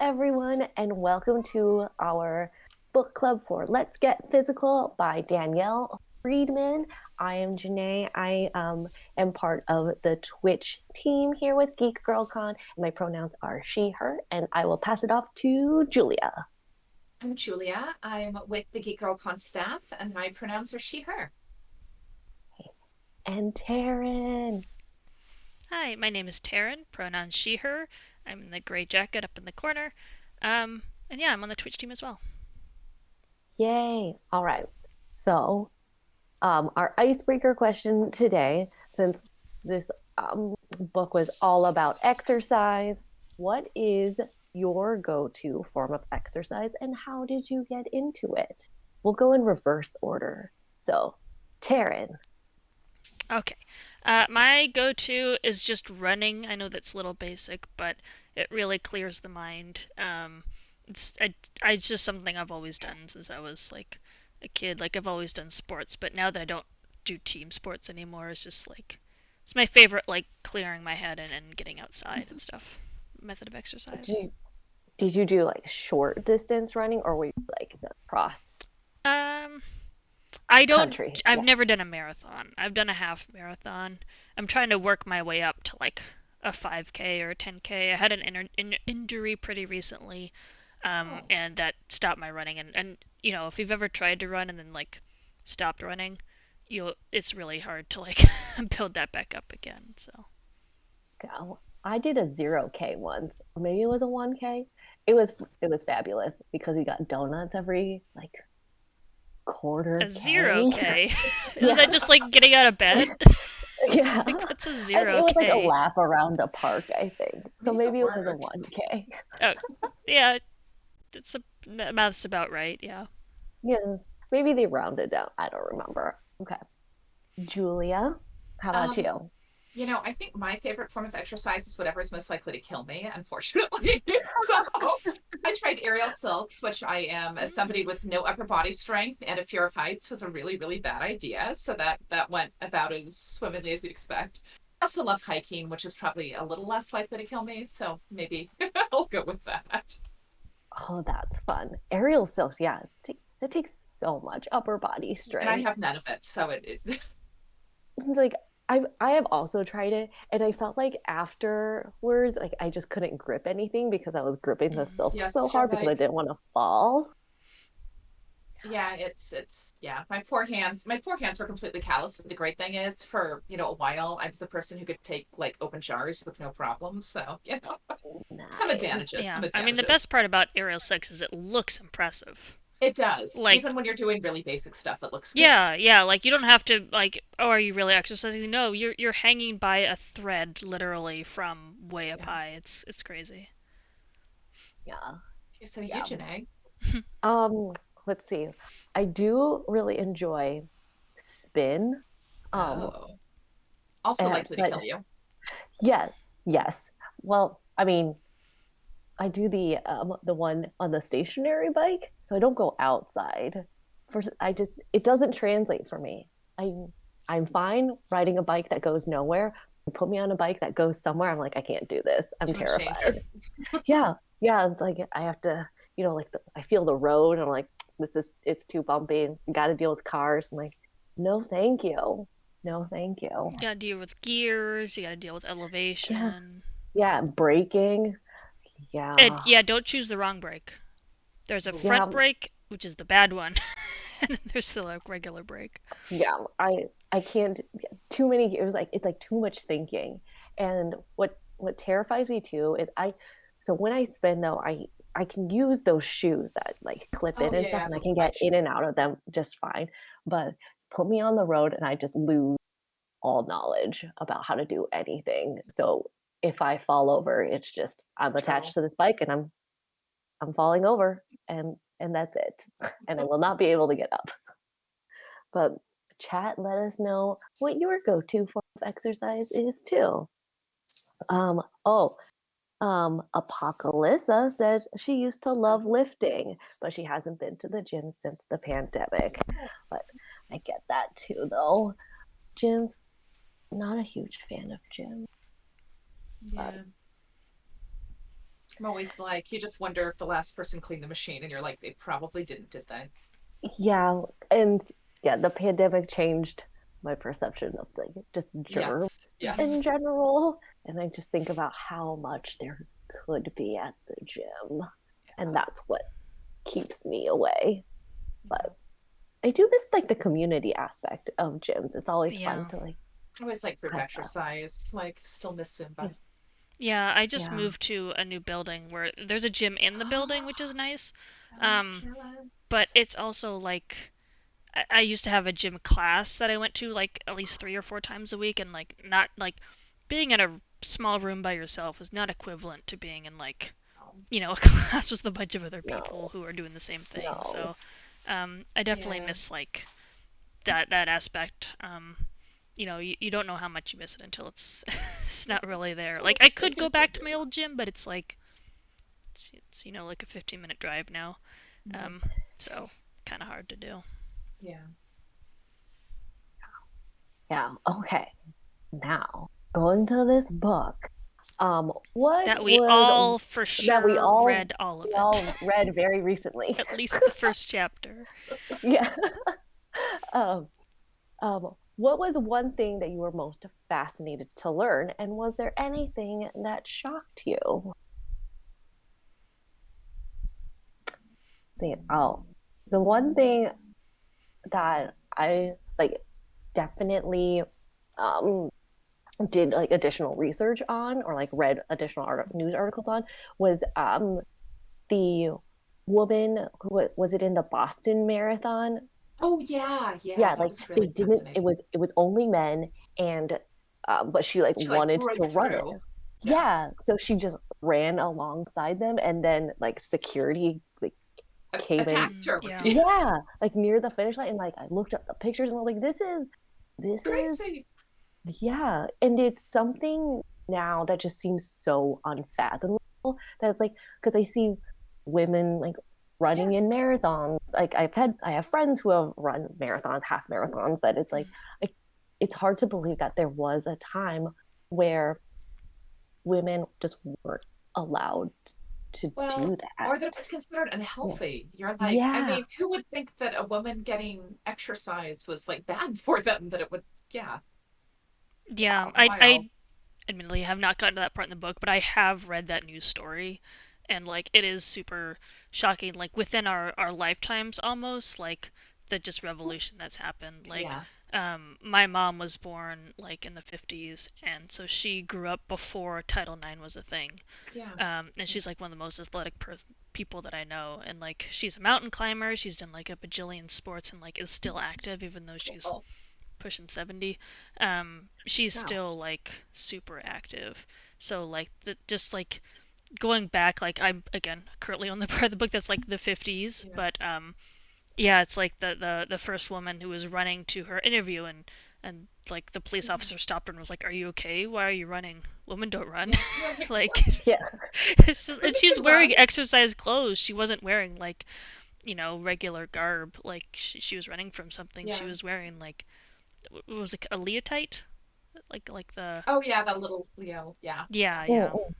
everyone, and welcome to our book club for Let's Get Physical by Danielle Friedman. I am Jannae. I am part of the Twitch team here with GeekGirlCon, and my pronouns are she, her, and I will pass it off to Julia. I'm Julia. I'm with the GeekGirlCon staff, and my pronouns are she, her. And Teryn. Hi, my name is Teryn, pronouns she, her. I'm in the gray jacket up in the corner. And yeah, I'm on the Twitch team as well. Yay. All right. So, our icebreaker question today, since this book was all about exercise, what is your go-to form of exercise and how did you get into it? We'll go in reverse order. So, Teryn. Okay. My go-to is just running. I know that's a little basic, but it really clears the mind. It's just something I've always done since I was like a kid. Like I've always done sports, but now that I don't do team sports anymore, it's just like it's my favorite, like clearing my head and getting outside and stuff. Method of exercise. Did you do like short distance running or were you like the cross Um, I don't. country? I've Yeah. never done a marathon. I've done a half marathon. I'm trying to work my way up to like a 5K or a 10K. I had an injury pretty recently, and that stopped my running. And you know, if you've ever tried to run and then like stopped running, it's really hard to like build that back up again. So Go. I did a 0K once, or maybe it was a 1K. It was fabulous because you got donuts every like quarter a zero K. K, isn't Yeah. that just like getting out of bed? Yeah. Like what's a It zero was like a K? lap around a park, I think. So Maybe it maybe it was a works. 1K. Oh, yeah, it's a math's about right. Yeah. Yeah. Maybe they rounded down. I don't remember. Okay. Julia, how about Um, you? I think my favorite form of exercise is whatever is most likely to kill me, unfortunately. So I tried aerial silks, which I am as somebody with no upper body strength and a fear of heights was a really, really bad idea. So that went about as swimmingly as you'd expect. I also love hiking, which is probably a little less likely to kill me. So maybe I'll go with that. Oh, that's fun. Aerial silks, yes. It takes so much upper body And I strength. have none of it. So it Like I have also tried it and I felt like afterwards like I just couldn't grip anything because I was gripping the silk so yes, you're hard because I right. didn't want to fall. Yeah, it's yeah. My poor hands were completely callous. But the great thing is, for a while, I was a person who could take like open showers with no problem. So some Nice. advantages, Yeah, some I mean the advantages. best part about aerial sex is it looks impressive. It does. Like, Even when you're doing really basic stuff, it looks good. yeah, like you don't have to like, oh, are you really exercising? No, you're hanging by a thread literally from way up Yeah. high. It's crazy. Yeah. Okay, so you, Yeah. Janae. Um, let's see. I do really enjoy spin. Um, Oh, also and likely to but kill you. yes, yes. Well, I mean, I do the one on the stationary bike, so I don't go outside. First, I just it doesn't translate for me. I I'm fine riding a bike that goes nowhere. Put me on a bike that goes somewhere. I'm like, I can't do this. I'm Too much danger. terrified. Yeah, yeah. It's like I have to, like I feel the road. I'm like, it's too bumpy. Got to deal with cars. I'm like, no, thank you. No, thank you. You gotta deal with gears. You gotta deal with Yeah, elevation. yeah. Braking. And Yeah, yeah, don't choose the wrong brake. There's a yeah. front brake, which is the bad one, and then there's the like, regular brake. Yeah, I can't. Too many. It's like too much thinking. And what terrifies me too is so when I spin though, I can use those shoes that like clip Oh in and yeah, stuff yeah, and I the can white get in shoes. and out of them just fine. But put me on the road and I just lose all knowledge about how to do anything. So if I fall over, it's just I'm attached True. to this bike and I'm falling over and that's it. And I will not be able to get up. But chat, let us know what your go-to form of exercise is too. Oh, Apocalypsa says she used to love lifting, but she hasn't been to the gym since the pandemic. But I get that too, though. Gyms, not a huge fan of gym, but Yeah. I'm always like, you just wonder if the last person cleaned the machine, and you're like, they probably didn't, did they? Yeah, and yeah, the pandemic changed my perception of like just germs Yes, in yes. general. And I just think about how much there could be at the gym. And that's what keeps me away. But I do miss like the community aspect of gyms. It's always fun Yeah. to like I always like group have fun. exercise, like still miss Zumba. Yeah, I just Yeah. moved to a new building where there's a gym in the building, which is nice. I'm Um, but jealous. it's also like I used to have a gym class that I went to like at least 3 or 4 times a week, and like not like being in a small room by yourself is not equivalent to being in like a class with a bunch of other people No, who are doing the same thing. no. So I definitely Yeah. miss like that aspect. You don't know how much you miss it until it's it's not really there. Like I It could go gets good back to too. my old gym, but it's like it's like a 15-minute drive now. Um, so kind of hard to do. Yeah. Yeah. Okay. Now, going to this book. What That we was all for that sure read all of we it. all read very recently? At least the first chapter. Yeah. um, what was one thing that you were most fascinated to learn, and was there anything that shocked you? See, the one thing that I like definitely um did like additional research on or like read additional news articles on was the woman who was it in the Boston Marathon. Oh yeah, yeah, Yeah, that like was they really didn't, fascinating. it was only men, and but she like She like wanted to broke run it. through. Yeah. Yeah, so she just ran alongside them, and then like security like came in. Attacked her. Yeah. Yeah. Yeah, like near the finish line, and like I looked up the pictures and I was like, this is Crazy. yeah, and it's something now that just seems so unfathomable. That it's like because I see women like Yeah. running in marathons. Like I have friends who have run marathons, half marathons. That it's like it's hard to believe that there was a time where women just weren't allowed to Well, do that. or that it was considered unhealthy. You're like, I Yeah, mean, who would think that a woman getting exercise was like bad for them? That it would, yeah. Yeah. Wow, it's I wild. admittedly have not gotten to that part in the book, but I have read that news story, and like it is super shocking. Like within our lifetimes, almost like the just revolution that's happened. Like, Yeah. my mom was born like in the 50s, and so she grew up before Title IX was a thing. Yeah. And she's like one of the most athletic people that I know, and like she's a mountain climber. She's done like a bajillion sports, and like is still active even though she's Well, pushing 70. She's wow. still like super active. So like just like going back, like I'm again currently on the part of the book that's like the 50s, yeah. but yeah, it's like the first woman who was running to her interview, and like the police Yeah. officer stopped her and was like, "Are you okay? Why are you running? Women don't run." Yeah. You're like, Like what? Yeah, and Women she's can run. wearing exercise clothes. She wasn't wearing like regular garb. Like she was running from something. She Yeah. was wearing like what was it, a leotite, like the Oh yeah, that little Leo. Yeah. Yeah. yeah, yeah. mm-hmm.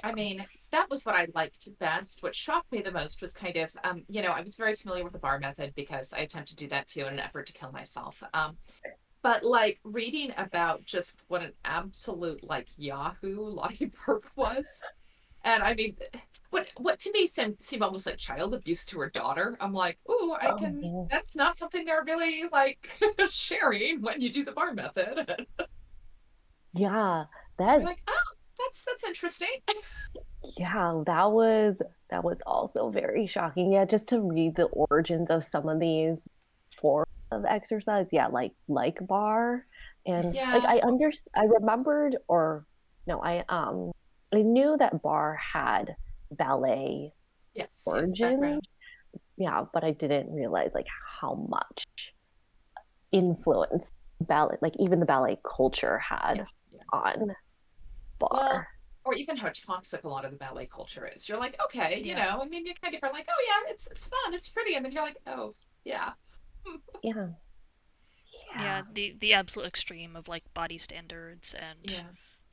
I mean, that was what I liked best. What shocked me the most was kind of, I was very familiar with the bar method because I attempted to do that too in an effort to kill myself. But like reading about just what an absolute like Yahoo Lottie Burke was, and I mean, what to me seemed almost like child abuse to her daughter. I'm like, oh, I Oh can. yeah, That's not something they're really like sharing when you do the bar method. yeah. You're That's like, oh, that's interesting. Yeah, that was also very shocking. Yeah, just to read the origins of some of these forms of exercise. Yeah, like bar and like Yeah. I remembered or no, I knew that bar had ballet Yes. Yes. origin. Background. Yeah, but I didn't realize like how much influence ballet, like even the ballet culture Yeah. had Yeah. on Well, bar. or even how toxic a lot of the ballet culture is. You're like, okay, Yeah. I mean, you kind of are like, oh yeah, it's fun, it's pretty, and then you're like, oh yeah, Yeah, Yeah, yeah. the absolute extreme of like body standards and yeah,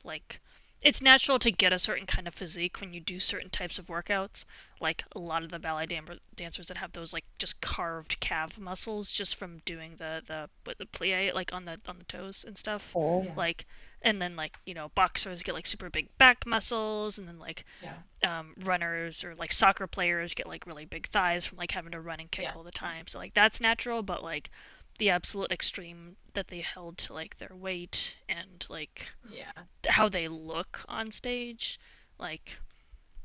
like it's natural to get a certain kind of physique when you do certain types of workouts. Like a lot of the ballet dancers that have those like just carved calf muscles just from doing the plie like on the toes and stuff. Oh, Yeah. Like and then like boxers get like super big back muscles, and then like Yeah. runners or like soccer players get like really big thighs from like having to run and kick Yeah. all the time. So like that's natural, but like the absolute extreme that they held to like their weight and like Yeah. how they look on stage, like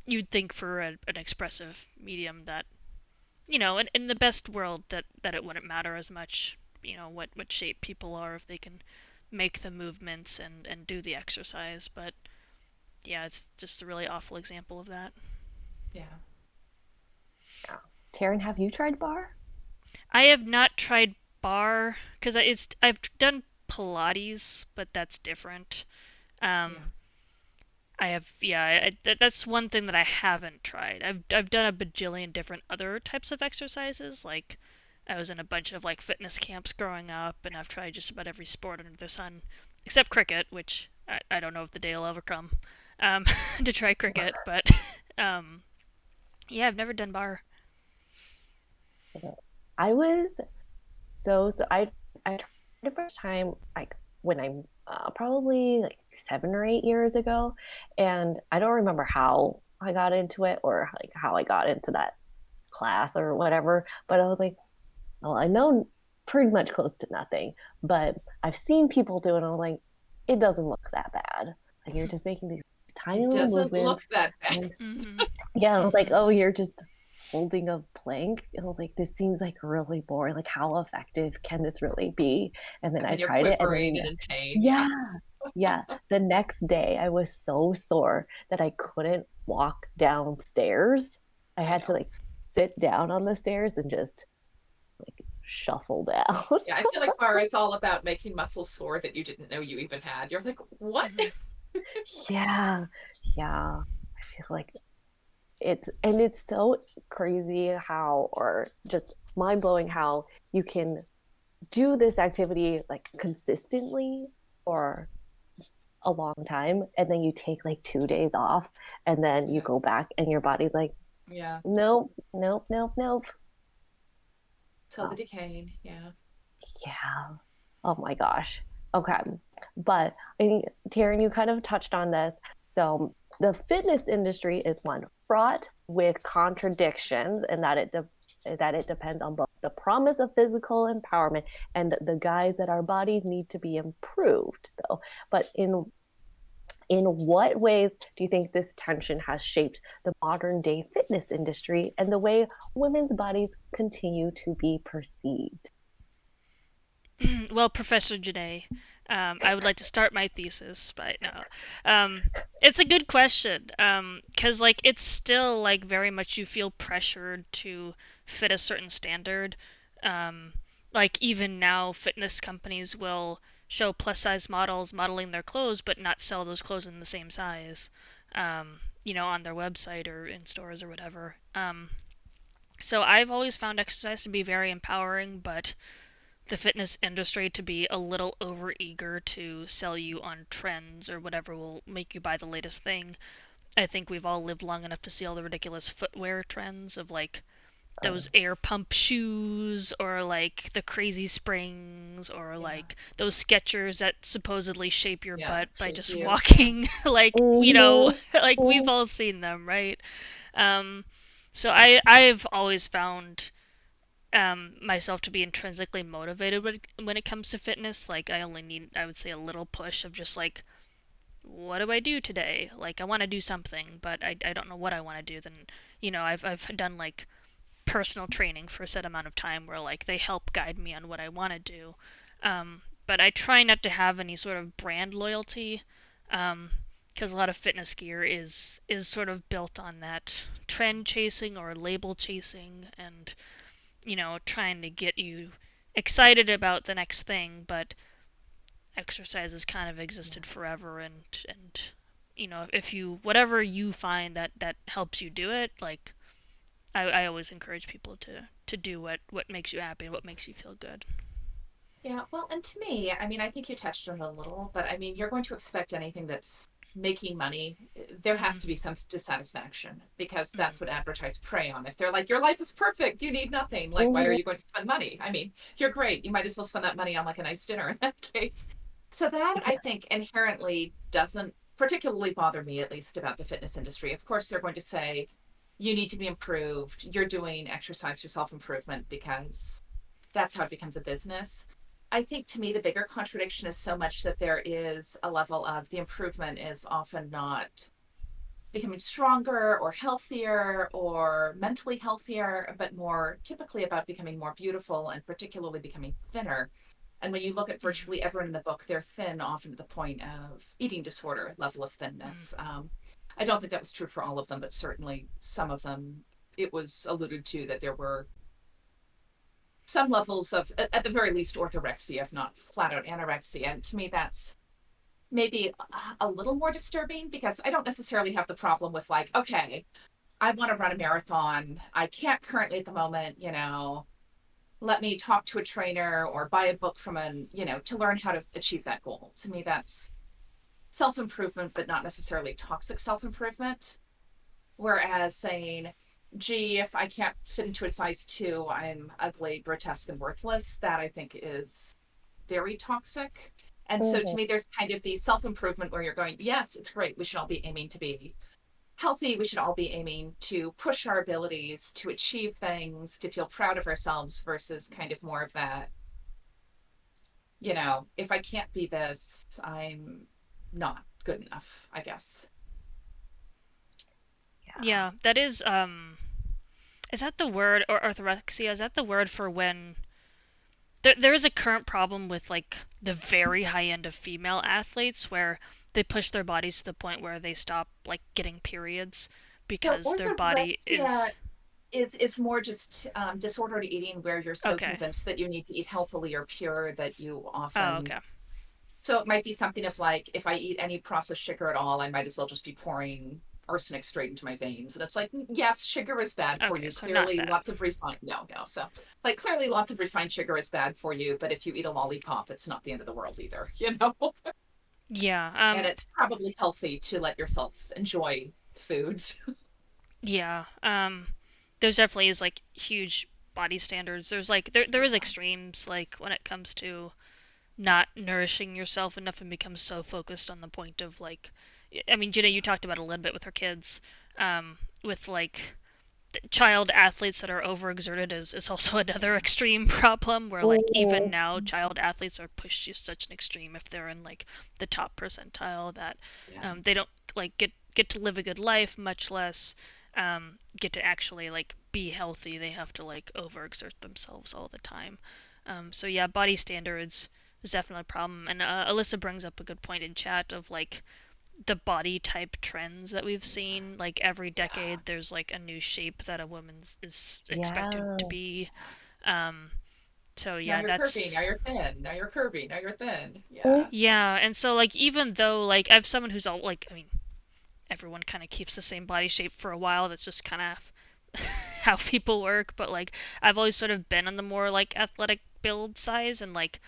you'd think for an expressive medium that in the best world that it wouldn't matter as much, what shape people are if they can make the movements and do the exercise. But yeah, it's just a really awful example of that. Yeah. yeah. Teryn, have you tried bar? I have not tried bar because I've done Pilates, but that's different. Yeah. I have, yeah, that's one thing that I haven't tried. I've done a bajillion different other types of exercises. Like, I was in a bunch of like fitness camps growing up, and I've tried just about every sport under the sun, except cricket, which I don't know if the day will ever come, um, to try cricket. But, um, yeah, I've never done bar. I was so I tried the first time like when I'm probably like 7 or 8 years ago, and I don't remember how I got into it or like how I got into that class or whatever. But I was like, well, I know pretty much close to nothing, but I've seen people do it, and I'm like, it doesn't look that bad. Like you're just making these tiny It little doesn't look movements, that bad. and Mm-hmm. yeah, I was like, Mm-hmm. oh, you're just holding a plank. And I was like, this seems like really boring. Like, how effective can this really be? And then And I then you're tried it, and quivering then and in pain. Yeah. yeah, yeah. The next day, I was so sore that I couldn't walk downstairs. I I had to know. like sit down on the stairs and just like shuffle down. Yeah. I feel like bar is all about making muscles sore that you didn't know you even had. You're like, what? Mm-hmm. Yeah, yeah. I feel like it's so crazy how, or just mind blowing how you can do this activity like consistently for a long time, and then you take like 2 days off, and then you Yeah. go back and your body's like, Yeah. nope, nope, nope, nope. Till the Oh, decaying. Yeah. yeah. Oh my gosh. Okay. But I think, Teryn, you kind of touched on this. So the fitness industry is one fraught with contradictions, and that it depends on both the promise of physical empowerment and the guise that our bodies need to be improved, though. But in what ways do you think this tension has shaped the modern day fitness industry and the way women's bodies continue to be perceived? Well, Professor Jannae, I would like to start my thesis, but no. Um, it's a good question, because like it's still like very much you feel pressured to fit a certain standard. Um, like even now, fitness companies will show plus size models modeling their clothes, but not sell those clothes in the same size, on their website or in stores or whatever. So I've always found exercise to be very empowering, but the fitness industry to be a little overeager to sell you on trends or whatever will make you buy the latest thing. I think we've all lived long enough to see all the ridiculous footwear trends of like Oh, those air pump shoes or like the crazy springs or Yeah. like those Skechers that supposedly shape your Yeah. butt by Shape just you. Yeah. walking like mhm, like we've mhm. all seen them, right? Um so I've always found myself to be intrinsically motivated when it comes to fitness. Like I only need, I would say, a little push of just like, what do I do today? Like I want to do something, but I don't know what I want to do. Then I've done like personal training for a set amount of time where like they help guide me on what I want to do. But I try not to have any sort of brand loyalty. Because a lot of fitness gear is sort of built on that trend chasing or label chasing, and trying to get you excited about the next thing, but exercise has kind of Yeah. existed forever, and if you whatever you find that helps you do it, like I always encourage people to do what makes you happy and what makes you feel good. Yeah. Well, and to me, I mean, I think you touched on it a little, but I mean, you're going to expect anything that's making money, there has Mm, to be some dissatisfaction, because mm, that's what advertisers prey on. If they're like, your life is perfect, you need nothing, like, why are Mhm. you going to spend money? I mean, you're great. You might as well spend that money on like a nice dinner in that case. So that, I Yeah. think, inherently doesn't particularly bother me, at least about the fitness industry. Of course, they're going to say, you need to be improved. You're doing exercise for self improvement because that's how it becomes a business. I think, to me, the bigger contradiction is so much that there is a level of the improvement is often not becoming stronger or healthier or mentally healthier, but more typically about becoming more beautiful, and particularly becoming thinner. And when you look at mm, virtually everyone in the book, they're thin, often to the point of eating disorder level of mm. thinness. I don't think that was true for all of them, but certainly some of them, it was alluded to that there were some levels of, at the very least, orthorexia, if not flat out anorexia. And to me, that's maybe a little more disturbing, because I don't necessarily have the problem with, like, okay, I want to run a marathon. I can't currently at the moment, let me talk to a trainer or buy a book from to learn how to achieve that goal. To me, that's self improvement, but not necessarily toxic self improvement. Whereas saying, gee, if I can't fit into a size 2, I'm ugly, grotesque, and worthless, that I think is very toxic. And so to Mhm. me, there's kind of the self improvement where you're going, yes, it's great. We should all be aiming to be healthy. We should all be aiming to push our abilities, to achieve things, to feel proud of ourselves, versus kind of more of that, if I can't be this, I'm not good enough, I guess. Yeah. Yeah, that is that the word, or orthorexia? Is that the word for when there is a current problem with like the very high end of female athletes where they push their bodies to the point where they stop like getting periods So because their body orthorexia is is more just disordered eating, where you're so okay. convinced that you need to eat healthily or pure that you Oh, often. okay. So it might be something of like, if I eat any processed sugar at all, I might as well just be pouring arsenic straight into my veins. And it's like, yes, sugar is bad for Okay, you. so not Clearly, that. lots of refined, no, no. So, like, clearly, lots of refined sugar is bad for you. But if you eat a lollipop, it's not the end of the world either, you know? Yeah. And it's probably healthy to let yourself enjoy foods. Yeah. There's definitely is like huge body standards. There's like there is Yeah. extremes like when it comes to not nourishing yourself enough and becomes so focused on the point of like I mean, Jenna, you talked about it a little bit with her kids, with like child athletes that are overexerted is also another extreme problem where like even Mhm. now child athletes are pushed to such an extreme if they're in like the top percentile that Yeah. they don't like get to live a good life, much less get to actually like be healthy. They have to like overexert themselves all the time. So yeah, body standards is definitely a problem. And Alyssa brings up a good point in chat of like the body type trends that we've seen. Like every Yeah. decade, there's like a new shape that a woman is expected to Yeah. be. Um, so Now yeah, you're curvy. Now that's you're thin. Now you're curvy. Now you're thin. Mhm. Yeah. yeah. And so like even though like I have someone who's all like I mean everyone kind of keeps the same body shape for a while. That's just kind of how people work. But like I've always sort of been on the more like athletic build size and like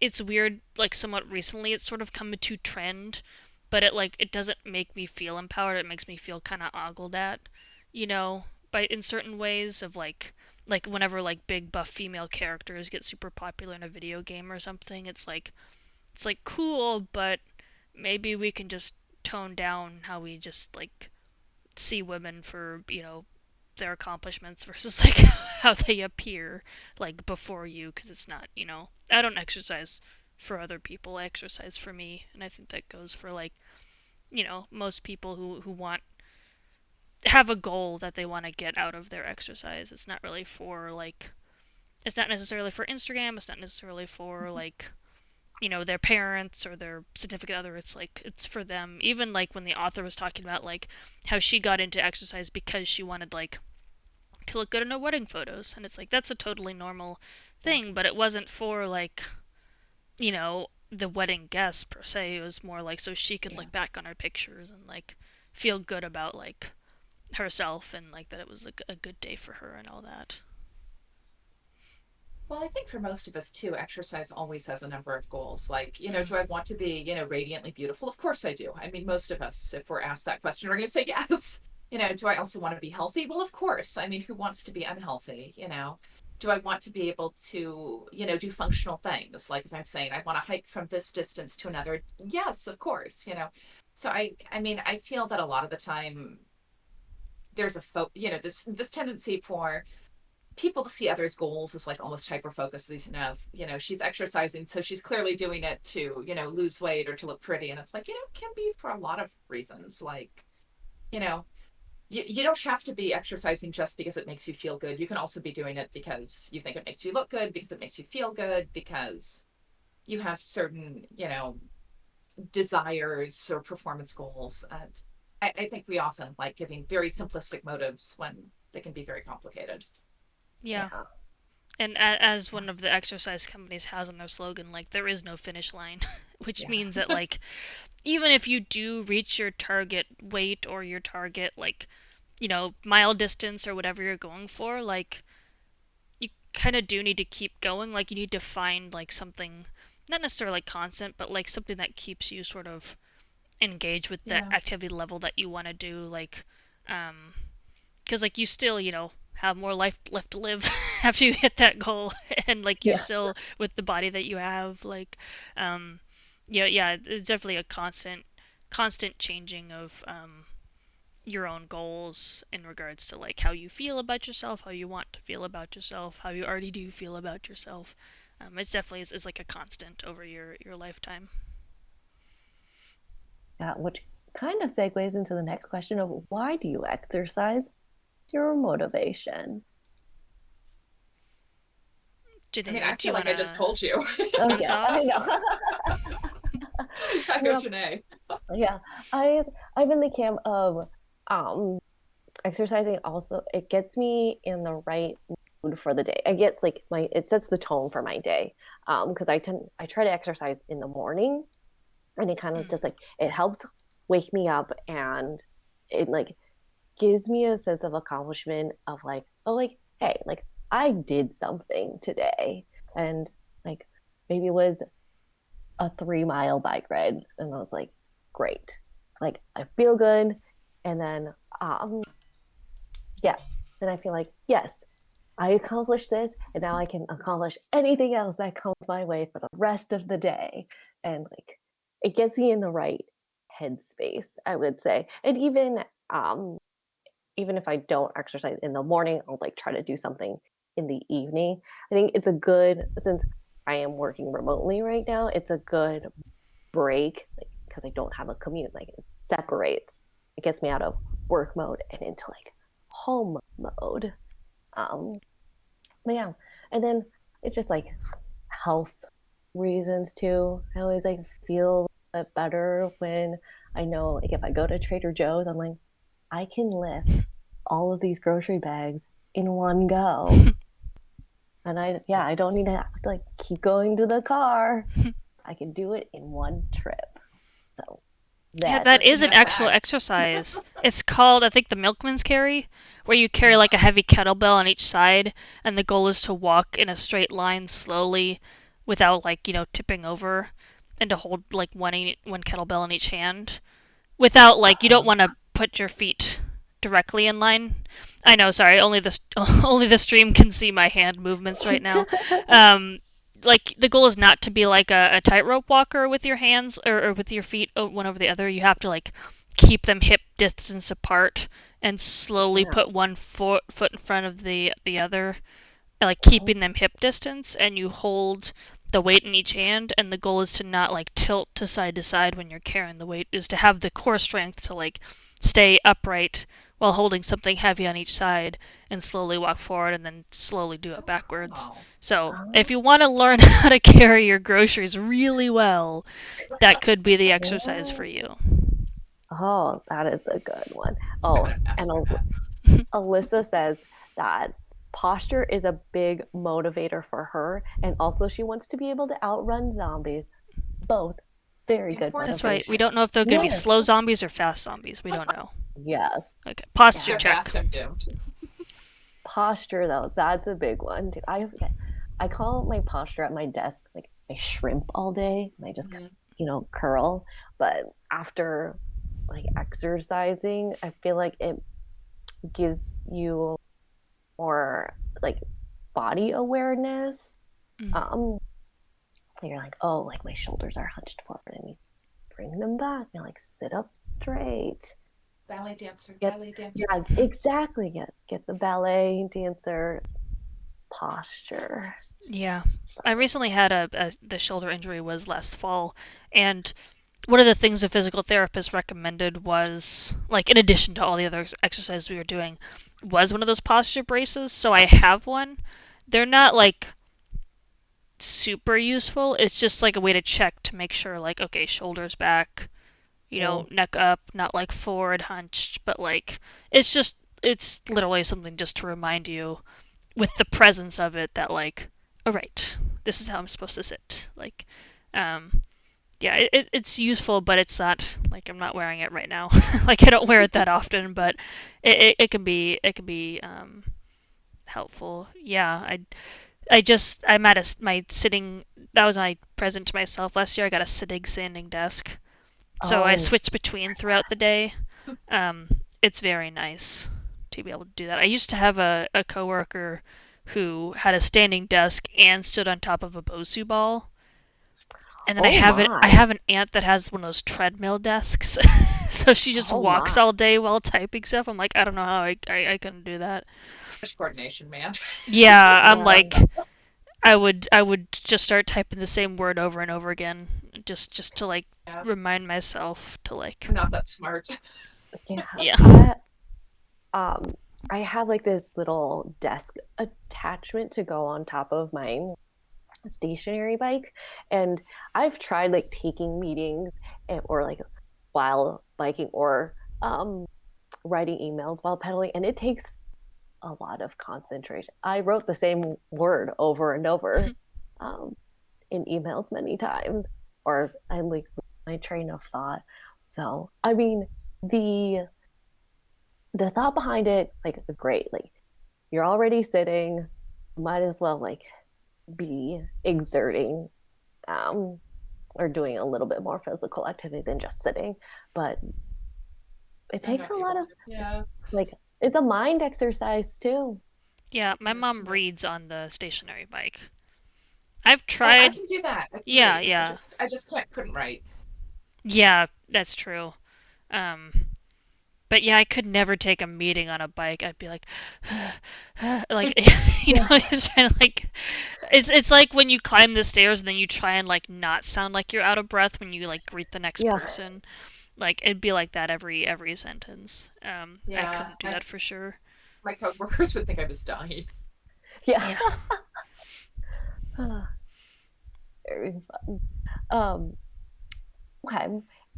it's weird like somewhat recently it's sort of come into trend but it doesn't make me feel empowered. It makes me feel kind of ogled at, you know, by in certain ways of like whenever like big buff female characters get super popular in a video game or something, it's like cool, but maybe we can just tone down how we just like see women for, you know, their accomplishments versus like how they appear like before you because it's not, you know, I don't exercise for other people, I exercise for me, and I think that goes for like, you know, most people who want have a goal that they want to get out of their exercise. It's not really for like it's not necessarily for Instagram, it's not necessarily for like, you know, their parents or their significant other. It's like it's for them. Even like when the author was talking about like how she got into exercise because she wanted like to look good in her wedding photos, and it's like that's a totally normal Yeah. thing, but it wasn't for like, you know, the wedding guests per se. It was more like so she could Yeah. look back on her pictures and like feel good about like herself and like that it was a good day for her and all that. Well, I think for most of us too, exercise always has a number of goals. Like, do I want to be, radiantly beautiful? Of course I do. I mean, most of us, if we're asked that question, we're going to say yes. Do I also want to be healthy? Well, of course. I mean, who wants to be unhealthy? Do I want to be able to, do functional things? Like if I'm saying I want to hike from this distance to another, yes, of course. So I mean, I feel that a lot of the time there's this tendency for people to see others' goals as like almost hyper focused of, she's exercising, so she's clearly doing it to, lose weight or to look pretty. And it's like, it can be for a lot of reasons. Like, you don't have to be exercising just because it makes you feel good. You can also be doing it because you think it makes you look good, because it makes you feel good, because you have certain, desires or performance goals. And I think we often like giving very simplistic motives when they can be very complicated. Yeah. And as one of the exercise companies has on their slogan, like, there is no finish line, which means that, like, even if you do reach your target weight or your target, like, mile distance or whatever you're going for, like, you kind of do need to keep going. Like, you need to find, like, something, not necessarily constant, but, like, something that keeps you sort of engaged with the activity level that you want to do. Like, because, like, you still, have more life left to live after you hit that goal, and, like, you're still with the body that you have, like, it's definitely a constant changing of your own goals in regards to, like, how you feel about yourself, how you want to feel about yourself, how you already do feel about yourself. It's definitely is like a constant over your lifetime. Yeah, which kind of segues into the next question of why do you exercise? Your motivation. I mean, I feel like I just told you. Oh, yeah, I know. I go Jannae. Yeah, I'm in the camp of exercising. Also, it gets me in the right mood for the day. It gets like it sets the tone for my day. Because I try to exercise in the morning, and it kind of just like it helps wake me up, and it like gives me a sense of accomplishment of like, oh, like, hey, like I did something today. And like maybe it was a 3-mile bike ride, and I was like, great, like I feel good. And then then I feel like, yes, I accomplished this, and now I can accomplish anything else that comes my way for the rest of the day. And like it gets me in the right headspace, I would say. And even if I don't exercise in the morning, I'll like try to do something in the evening. I think it's a good, since I am working remotely right now, it's a good break, like, because I don't have a commute. Like it separates, it gets me out of work mode and into like home mode. But yeah, and then it's just like health reasons too. I always like feel a bit better when I know, like, if I go to Trader Joe's, I'm like, I can lift all of these grocery bags in one go. And I don't need to have to like keep going to the car. I can do it in one trip. So that is an actual exercise. It's called, I think, the milkman's carry, where you carry like a heavy kettlebell on each side, and the goal is to walk in a straight line slowly without like, tipping over, and to hold like one kettlebell in each hand without like, you don't want to put your feet directly in line. I know, sorry, only the stream can see my hand movements right now. Like the goal is not to be like a tightrope walker with your hands or with your feet one over the other. You have to like keep them hip distance apart and slowly put one foot in front of the other, like keeping them hip distance, and you hold the weight in each hand, and the goal is to not like tilt to side when you're carrying the weight, is to have the core strength to like stay upright while holding something heavy on each side, and slowly walk forward and then slowly do it backwards. So if you want to learn how to carry your groceries really well, that could be the exercise for you. Oh, that is a good one. Oh, and Alyssa says that posture is a big motivator for her, and also she wants to be able to outrun zombies. Both very good motivation. That's right. We don't know if they're going to be slow zombies or fast zombies. We don't know. Yes. Okay. Posture check. Posture, though, that's a big one too. I call my posture at my desk like I shrimp all day and I just curl. But after like exercising, I feel like it gives you more like body awareness. Mm. You're like, oh, like my shoulders are hunched forward, and you bring them back. You like sit up straight. Ballet dancer, Get, ballet dancer. yeah, exactly. Get the ballet dancer posture. Yeah. I recently had the shoulder injury was last fall, and one of the things the physical therapist recommended was, like, in addition to all the other exercises we were doing, was one of those posture braces. So I have one. They're not, like, super useful. It's just, like, a way to check to make sure, like, okay, shoulders back, neck up, not, like, forward hunched, but, like, it's literally something just to remind you with the presence of it that, like, all right, this is how I'm supposed to sit. Like, yeah, it's useful, but it's not like I'm not wearing it right now. Like I don't wear it that often, but it can be helpful. Yeah, I'm at my sitting. That was my present to myself last year. I got a sitting standing desk, so I switch between throughout the day. It's very nice to be able to do that. I used to have a coworker who had a standing desk and stood on top of a Bosu ball. And then I have an aunt that has one of those treadmill desks. So she just walks all day while typing stuff. I'm like, I don't know how I couldn't do that. Much coordination, man. Yeah, I'm like I would just start typing the same word over and over again just to like remind myself to like I'm not that smart. Yeah. I have like this little desk attachment to go on top of my stationary bike, and I've tried like taking meetings or like while biking or writing emails while pedaling, and it takes a lot of concentration. I wrote the same word over and over in emails many times, or I like my train of thought. So I mean the thought behind it, like great, like you're already sitting, might as well like be exerting or doing a little bit more physical activity than just sitting. But it takes a lot of like it's a mind exercise too. Yeah, my mom reads on the stationary bike. I've tried. I can do that. Yeah. I just couldn't write. Yeah, that's true. But yeah, I could never take a meeting on a bike. I'd be like, like, it's kind of like, it's like when you climb the stairs and then you try and like not sound like you're out of breath when you like greet the next person. Like it'd be like that every sentence. I couldn't do that for sure. My coworkers would think I was dying. Yeah. Very fun. Okay.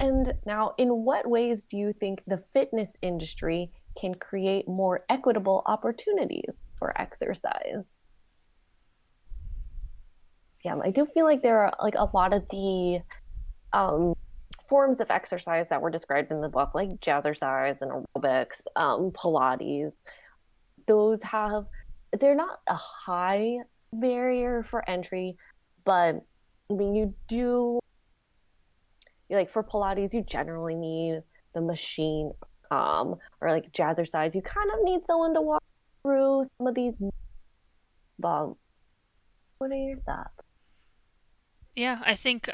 And now, in what ways do you think the fitness industry can create more equitable opportunities for exercise? Yeah, I do feel like there are like a lot of the forms of exercise that were described in the book, like jazzercise and aerobics, Pilates. They're not a high barrier for entry, but I mean, you do. Like for Pilates, you generally need the machine, or like jazzercise, you kind of need someone to walk through some of these bumps. What are your thoughts? Yeah, I think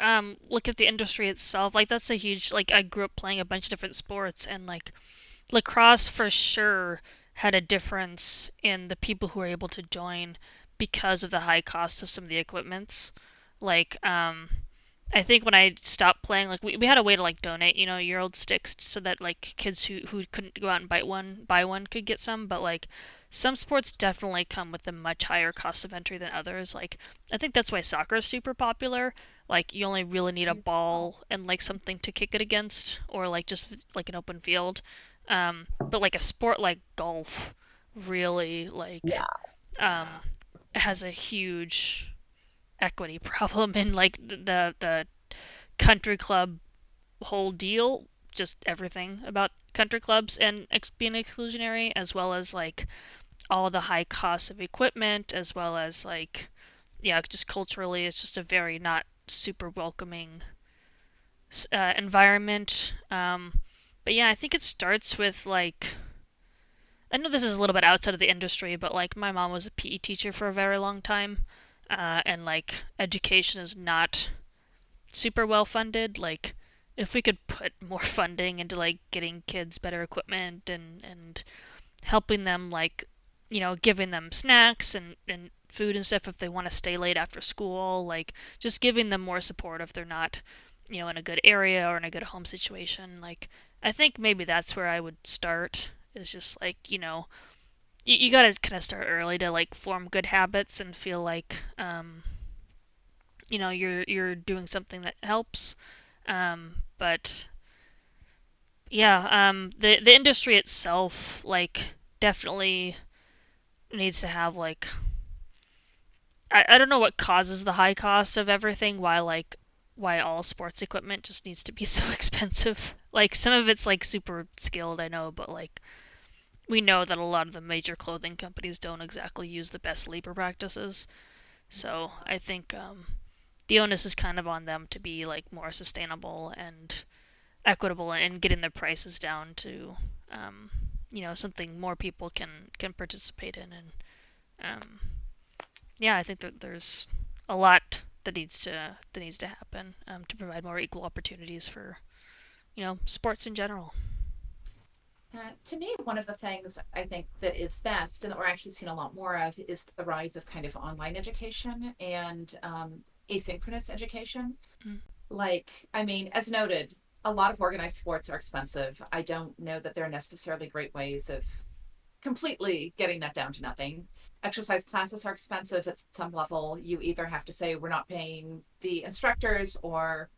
look at the industry itself. Like that's a huge like I grew up playing a bunch of different sports and like lacrosse for sure had a difference in the people who were able to join because of the high cost of some of the equipments. Like I think when I stopped playing, like we had a way to like donate, year old sticks so that like kids who couldn't go out and buy one could get some. But like some sports definitely come with a much higher cost of entry than others. Like I think that's why soccer is super popular. Like you only really need a ball and like something to kick it against, or like just like an open field. But like a sport like golf really like has a huge equity problem in like the country club whole deal, just everything about country clubs and being exclusionary, as well as like all the high costs of equipment, as well as like yeah, just culturally, it's just a very not super welcoming environment. But yeah, I think it starts with like, I know this is a little bit outside of the industry, but like my mom was a PE teacher for a very long time, and like education is not super well funded. Like if we could put more funding into like getting kids better equipment and helping them, like, giving them snacks and food and stuff if they want to stay late after school, like just giving them more support if they're not, in a good area or in a good home situation. Like I think maybe that's where I would start, is just like, you got to kind of start early to like form good habits and feel like, you're doing something that helps. But yeah, the industry itself, like, definitely needs to have like, I don't know what causes the high cost of everything, why all sports equipment just needs to be so expensive. Like some of it's like super skilled, I know, but like we know that a lot of the major clothing companies don't exactly use the best labor practices. So I think, the onus is kind of on them to be like more sustainable and equitable and getting their prices down to, something more people can participate in. And yeah, I think that there's a lot that needs to happen, to provide more equal opportunities for, sports in general. To me, one of the things I think that is best and that we're actually seeing a lot more of is the rise of kind of online education and asynchronous education. Mm. Like, I mean, as noted, a lot of organized sports are expensive. I don't know that they're necessarily great ways of completely getting that down to nothing. Exercise classes are expensive at some level. You either have to say we're not paying the instructors, or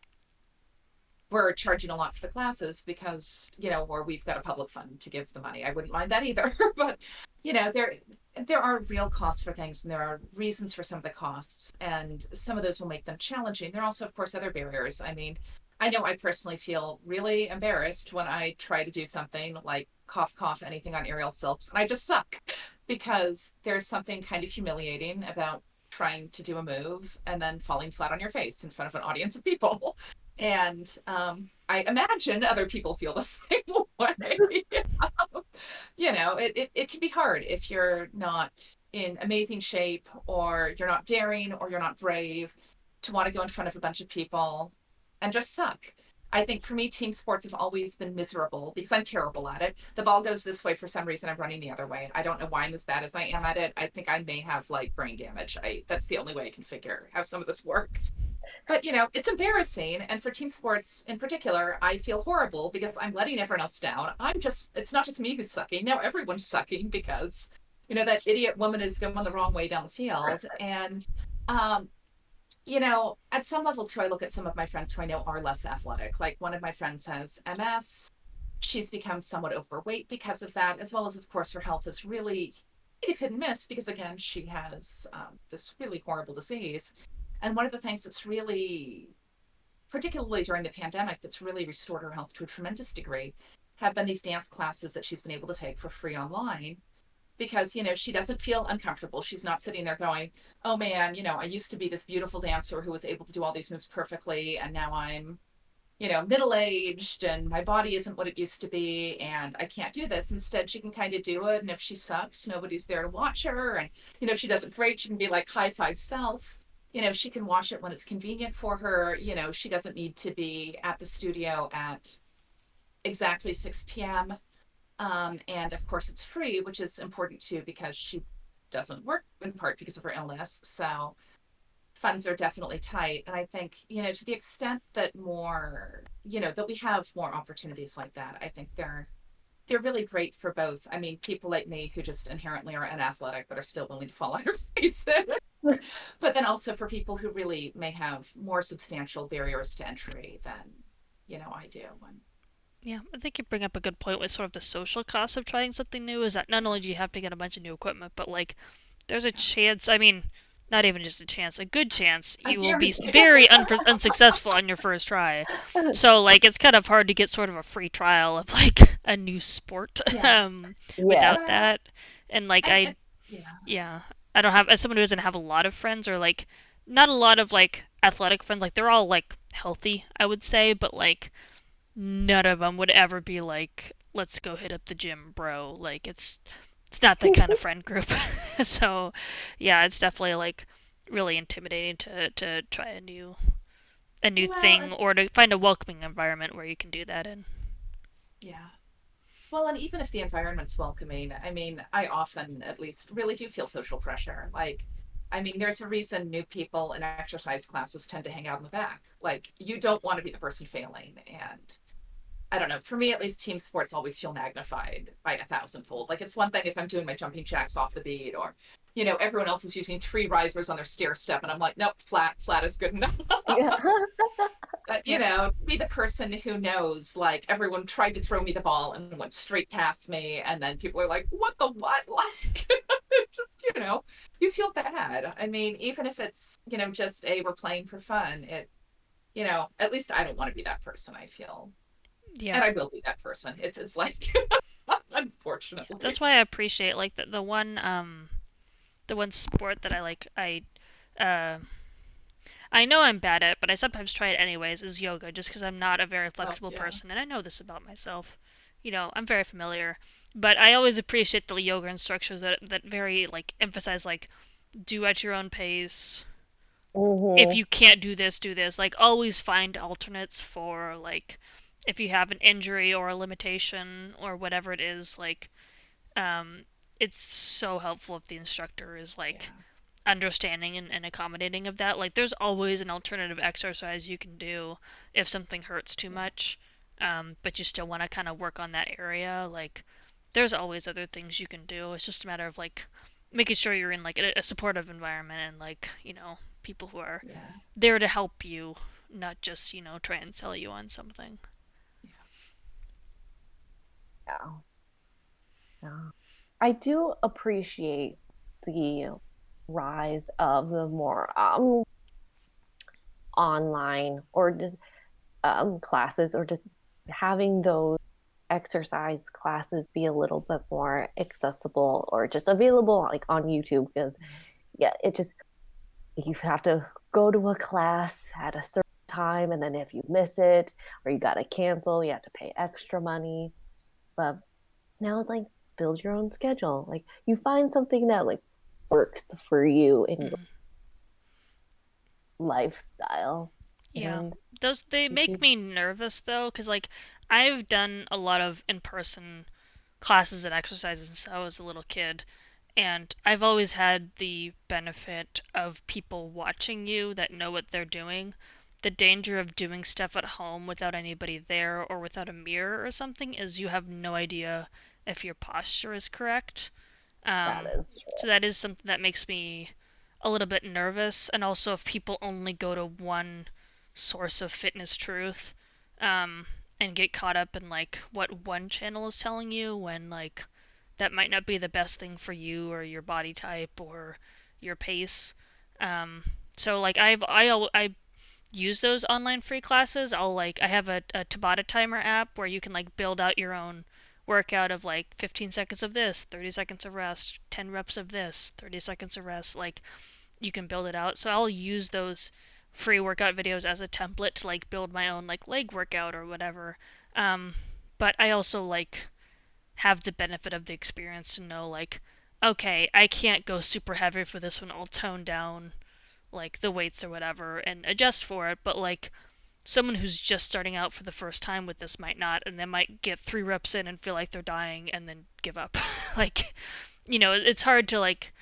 we're charging a lot for the classes because, or we've got a public fund to give the money. I wouldn't mind that either. But, there are real costs for things, and there are reasons for some of the costs, and some of those will make them challenging. There are also, of course, other barriers. I mean, I know I personally feel really embarrassed when I try to do something like cough, cough, anything on aerial silks, and I just suck, because there's something kind of humiliating about trying to do a move and then falling flat on your face in front of an audience of people. And I imagine other people feel the same way. It can be hard if you're not in amazing shape, or you're not daring, or you're not brave to want to go in front of a bunch of people and just suck. I think for me, team sports have always been miserable because I'm terrible at it. The ball goes this way for some reason, I'm running the other way. I don't know why I'm as bad as I am at it. I think I may have like brain damage. That's the only way I can figure how some of this works. But it's embarrassing. And for team sports in particular, I feel horrible because I'm letting everyone else down. It's not just me who's sucking. Now everyone's sucking because, that idiot woman is going the wrong way down the field. And, at some level too, I look at some of my friends who I know are less athletic. Like one of my friends has MS. She's become somewhat overweight because of that, as well as, of course, her health is really hit and miss because, again, she has this really horrible disease. And one of the things that's really, particularly during the pandemic, that's really restored her health to a tremendous degree have been these dance classes that she's been able to take for free online, because, she doesn't feel uncomfortable. She's not sitting there going, oh man, I used to be this beautiful dancer who was able to do all these moves perfectly. And now I'm, middle-aged and my body isn't what it used to be. And I can't do this. Instead, she can kind of do it. And if she sucks, nobody's there to watch her. And, if she does it great, she can be like high five self. She can watch it when it's convenient for her. She doesn't need to be at the studio at exactly 6 p.m. And of course, it's free, which is important too, because she doesn't work in part because of her illness. So funds are definitely tight. And I think, to the extent that more, that we have more opportunities like that, I think they're really great for both. I mean, people like me who just inherently are unathletic but are still willing to fall on their faces. But then also for people who really may have more substantial barriers to entry than, I do. And Yeah, I think you bring up a good point with sort of the social cost of trying something new, is that not only do you have to get a bunch of new equipment, but like there's a chance, I mean, not even just a chance, a good chance I you will be guarantee. very unsuccessful on your first try. So like it's kind of hard to get sort of a free trial of like a new sport Yeah. Yeah. without Well, that. And like and yeah. yeah, I don't have, as someone who doesn't have a lot of friends, or like not a lot of like athletic friends, like they're all like healthy, I would say, but like none of them would ever be like, let's go hit up the gym, bro. Like it's not that kind of friend group. So yeah, it's definitely like really intimidating to try a new Well, thing, or to find a welcoming environment where you can do that in. yeah. Well, and even if the environment's welcoming, I mean, I often at least really do feel social pressure. Like, I mean, there's a reason new people in exercise classes tend to hang out in the back. Like, you don't want to be the person failing. And I don't know, for me at least, team sports always feel magnified by a thousandfold. Like, it's one thing if I'm doing my jumping jacks off the beat, or, everyone else is using three risers on their stair step, and I'm like, nope, flat is good enough. Yeah. But to be the person who knows, like, everyone tried to throw me the ball and went straight past me, and then people are like, what the what? Like, just, you feel bad. I mean, even if it's, just a we're playing for fun, at least I don't want to be that person, I feel. Yeah. And I will be that person. It's like, Yeah, unfortunately. that's why I appreciate like the one sport that uh I know I'm bad at, but I sometimes try it anyways, is yoga, just because I'm not a very Oh, flexible yeah. person, and I know this about myself. I'm very familiar, but I always appreciate the yoga instructors that very like emphasize like do at your own pace. If Hmm. you can't do this, do this. Like always find alternates for like if you have an injury or a limitation or whatever it is, like um it's so helpful if the instructor is like Yeah. understanding and accommodating of that. Like there's always an alternative exercise you can do if something hurts too Yeah. much, but you still want to kind of work on that area. Like there's always other things you can do. It's just a matter of like making sure you're in like a supportive environment, and like people who are Yeah. there to help you, not just try and sell you on something. Yeah. Yeah. Yeah. I do appreciate the rise of the more online or just classes, or just having those exercise classes be a little bit more accessible or just available like on YouTube, because yeah, it just, you have to go to a class at a certain time, and then if you miss it or you got to cancel, you have to pay extra money. But now it's like build your own schedule. Like you find something that like works for you in your Mm. lifestyle, Yeah. and Those they if make you, me nervous though, because like I've done a lot of in-person classes and exercises since I was a little kid, and I've always had the benefit of people watching you that know what they're doing. The danger of doing stuff at home without anybody there or without a mirror or something is you have no idea if your posture is correct. that Um, is so that is something that makes me a little bit nervous. And also, if people only go to one source of fitness truth, um, and get caught up in like what one channel is telling you, when like that might not be the best thing for you or your body type or your pace. Um, so like I use those online free classes. I have a Tabata timer app where you can like build out your own workout of like 15 seconds of this, 30 seconds of rest, 10 reps of this, 30 seconds of rest. Like you can build it out. So I'll use those free workout videos as a template to like build my own like leg workout or whatever. Um, but I also like have the benefit of the experience to know like, okay, I can't go super heavy for this one. I'll tone down like the weights or whatever and adjust for it. But like someone who's just starting out for the first time with this might not, and they might get 3 reps in and feel like they're dying and then give up. Like, it's hard to like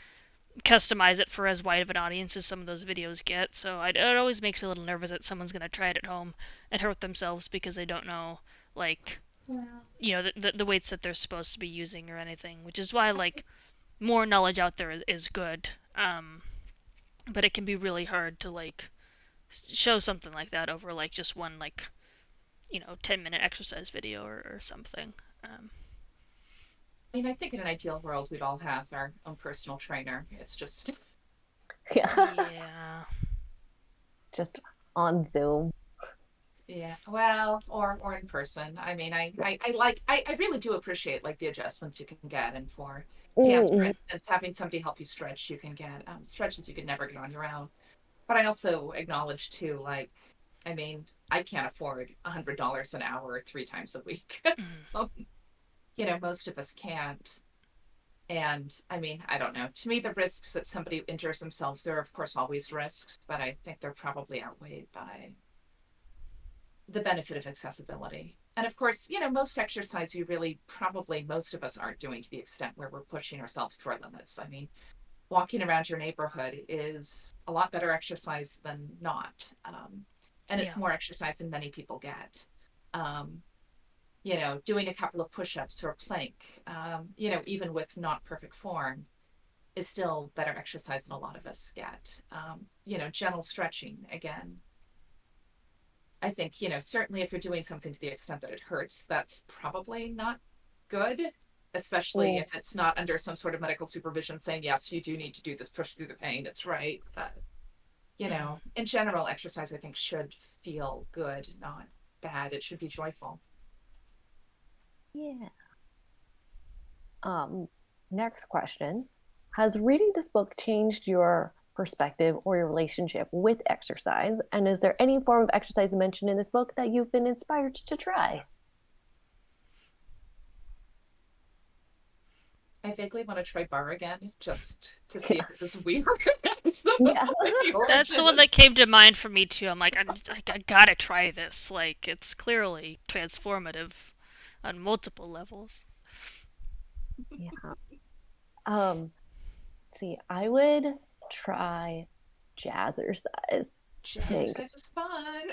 customize it for as wide of an audience as some of those videos get. So it always makes me a little nervous that someone's gonna try it at home and hurt themselves because they don't know like Yeah. the weights that they're supposed to be using or anything. Which is why like more knowledge out there is good. But it can be really hard to like show something like that over like just one like 10-minute exercise video or something. Um, I mean, I think in an ideal world, we'd all have our own personal trainer. It's just, yeah, yeah. just on Zoom. Yeah, well, or in person. I mean, I really do appreciate like the adjustments you can get, and for dance, for Mm, instance, having somebody help you stretch, you can get stretches you could never get on your own. But I also acknowledge too, like, I mean, I can't afford $100 an hour 3 times a week. Mm. Um, most of us can't. And I mean, I don't know. To me, the risks that somebody injures themselves, there are of course always risks, but I think they're probably outweighed by the benefit of accessibility. And of course, most exercise you really probably most of us aren't doing to the extent where we're pushing ourselves to our limits. I mean, walking around your neighborhood is a lot better exercise than not. And it's Yeah. more exercise than many people get. Um, doing a couple of push ups or a plank, even with not perfect form, is still better exercise than a lot of us get. Gentle stretching, again, I think, certainly if you're doing something to the extent that it hurts, that's probably not good, especially mm, if it's not under some sort of medical supervision saying, yes, you do need to do this, push through the pain. That's right. But, Mm. in general, exercise, I think, should feel good, not bad. It should be joyful. yeah. Um, Next question. Has reading this book changed your perspective or your relationship with exercise? And is there any form of exercise mentioned in this book that you've been inspired to try? I vaguely want to try bar again just to see Yeah. if it's as weird as Yeah. the That's the one that origins. came to mind for me too. I'm like, I gotta try this. Like, it's clearly transformative on multiple levels. Yeah. Um, See, I would try jazzercise. I think Jazzercise is fun.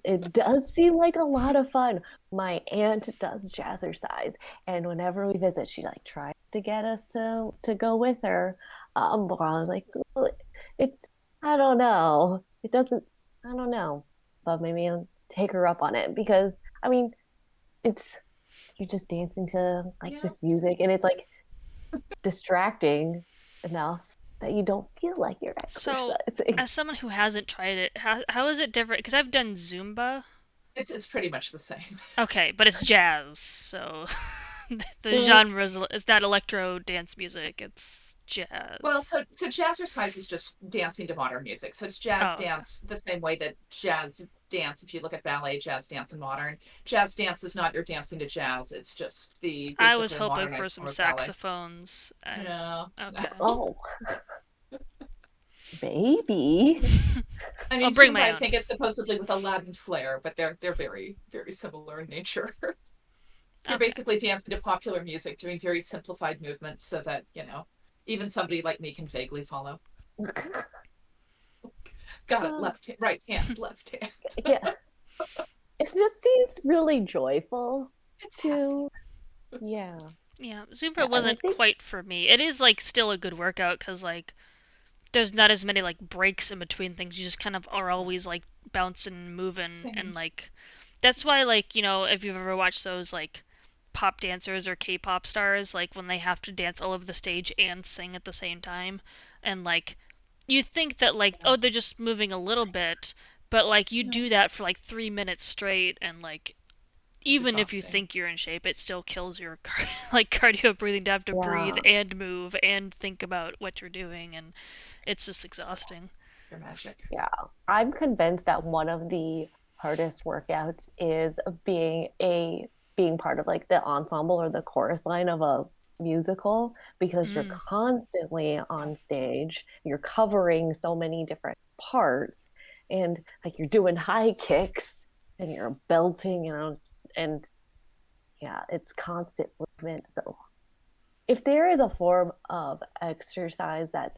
it does seem like a lot of fun. My aunt does jazzercise, and whenever we visit, she like tries to get us to go with her. But I was like, "Well, it's I don't know. It doesn't. I don't know. But maybe I'll take her up on it because I mean, it's you're just dancing to like Yeah. this music, and it's like distracting enough that you don't feel like you're So, exercising. as someone who hasn't tried it, how is it different? Because I've done Zumba. It's pretty much the same. Okay, but it's jazz, so the Mm, genre is not electro dance music. It's Well, jazz. so jazzercise is just dancing to modern music. So it's jazz Oh, okay. dance the same way that jazz dance, if you look at ballet, jazz dance, and modern, jazz dance is not your dancing to jazz. It's just the I was basically hoping for modernized some form of ballet. saxophones. No, Okay. no. oh, maybe. I I'll mean, bring Zumba, my I own. think, is supposedly with a Latin flair, but they're very, very similar in nature. You're Okay. basically dancing to popular music, doing very simplified movements so that, even somebody like me can vaguely follow. Got it. Oh, Right hand, left hand. yeah. It just seems really joyful It's happy. too. Yeah. Yeah, Yeah. Zumba And I wasn't think, quite for me. It is like still a good workout because like there's not as many like breaks in between things. You just kind of are Yeah. always like bouncing, moving, Same. and like that's why like if you've ever watched those like pop dancers or K-pop stars, like when they have to dance all over the stage and sing at the same time, and like you think that like Yeah. oh they're just moving a little bit, but like you No, do that for like 3 minutes straight, and like it's even if you exhausting. think you're in shape, it still kills your like cardio breathing to have to breathe yeah. and move and think about what you're doing, and it's just exhausting. You're magic. Yeah. I'm convinced that one of the hardest workouts is being part of like the ensemble or the chorus line of a musical because you're Mm. constantly Yeah. on stage. You're covering so many different parts and like you're doing high kicks and you're belting, and yeah, it's constant movement. So if there is a form of exercise that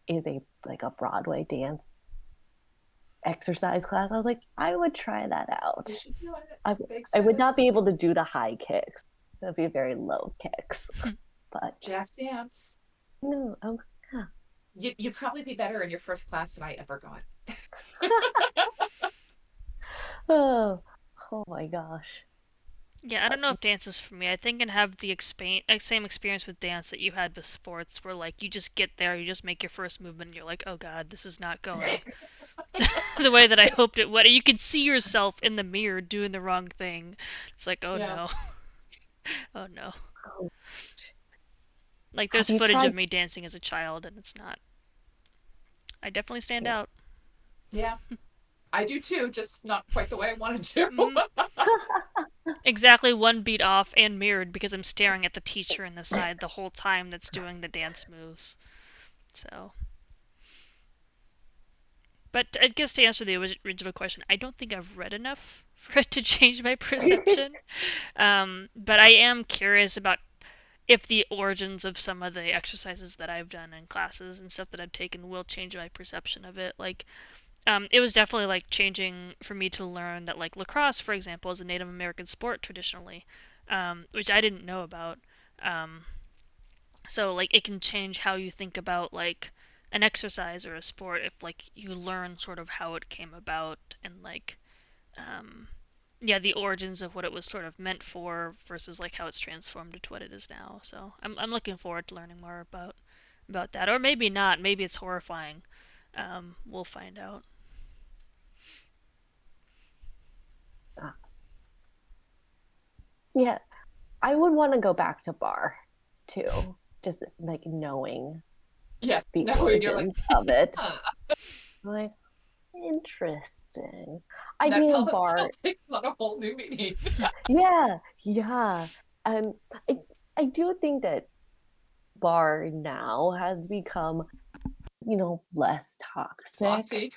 is a like a Broadway dance exercise class, I was like, I would try that out. We should do it. I, Big I would not sis. be able to do the high kicks. That would be very low kicks. But Jazz dance. no, oh, yeah. You'd probably be better in your first class than I ever got. Oh, oh my gosh. Yeah, I don't know if dance is for me. I think I have the same experience with dance that you had with sports, where like you just get there, you just make your first movement, and you're like, oh god, this is not going. the way that I hoped it would. You can see yourself in the mirror doing the wrong thing. It's like, oh Yeah. no. Oh no. Oh, Like have there's you footage tried? of me dancing as a child and it's not. I definitely stand Yeah. out. Yeah. I do too, just not quite the way I wanted to. Hmm. Exactly one beat off and mirrored because I'm staring at the teacher in the side the whole time that's doing the dance moves. So, but I guess to answer the original question, I don't think I've read enough for it to change my perception. But I am curious about if the origins of some of the exercises that I've done in classes and stuff that I've taken will change my perception of it. Like, it was definitely like changing for me to learn that like lacrosse, for example, is a Native American sport traditionally, which I didn't know about. Um, so like it can change how you think about like an exercise or a sport if like you learn sort of how it came about and like um, yeah, the origins of what it was sort of meant for versus like how it's transformed into what it is now. So I'm looking forward to learning more about that, or maybe not. Maybe it's horrifying. We'll find out. Yeah, I would want to go back to bar too, just like knowing Yes. the No, and you're like, origins of it. huh. Like, interesting. I That mean, palace bar, takes on a whole new meaning. yeah, yeah. And I, I do think that bar now has become, less toxic. Saucy.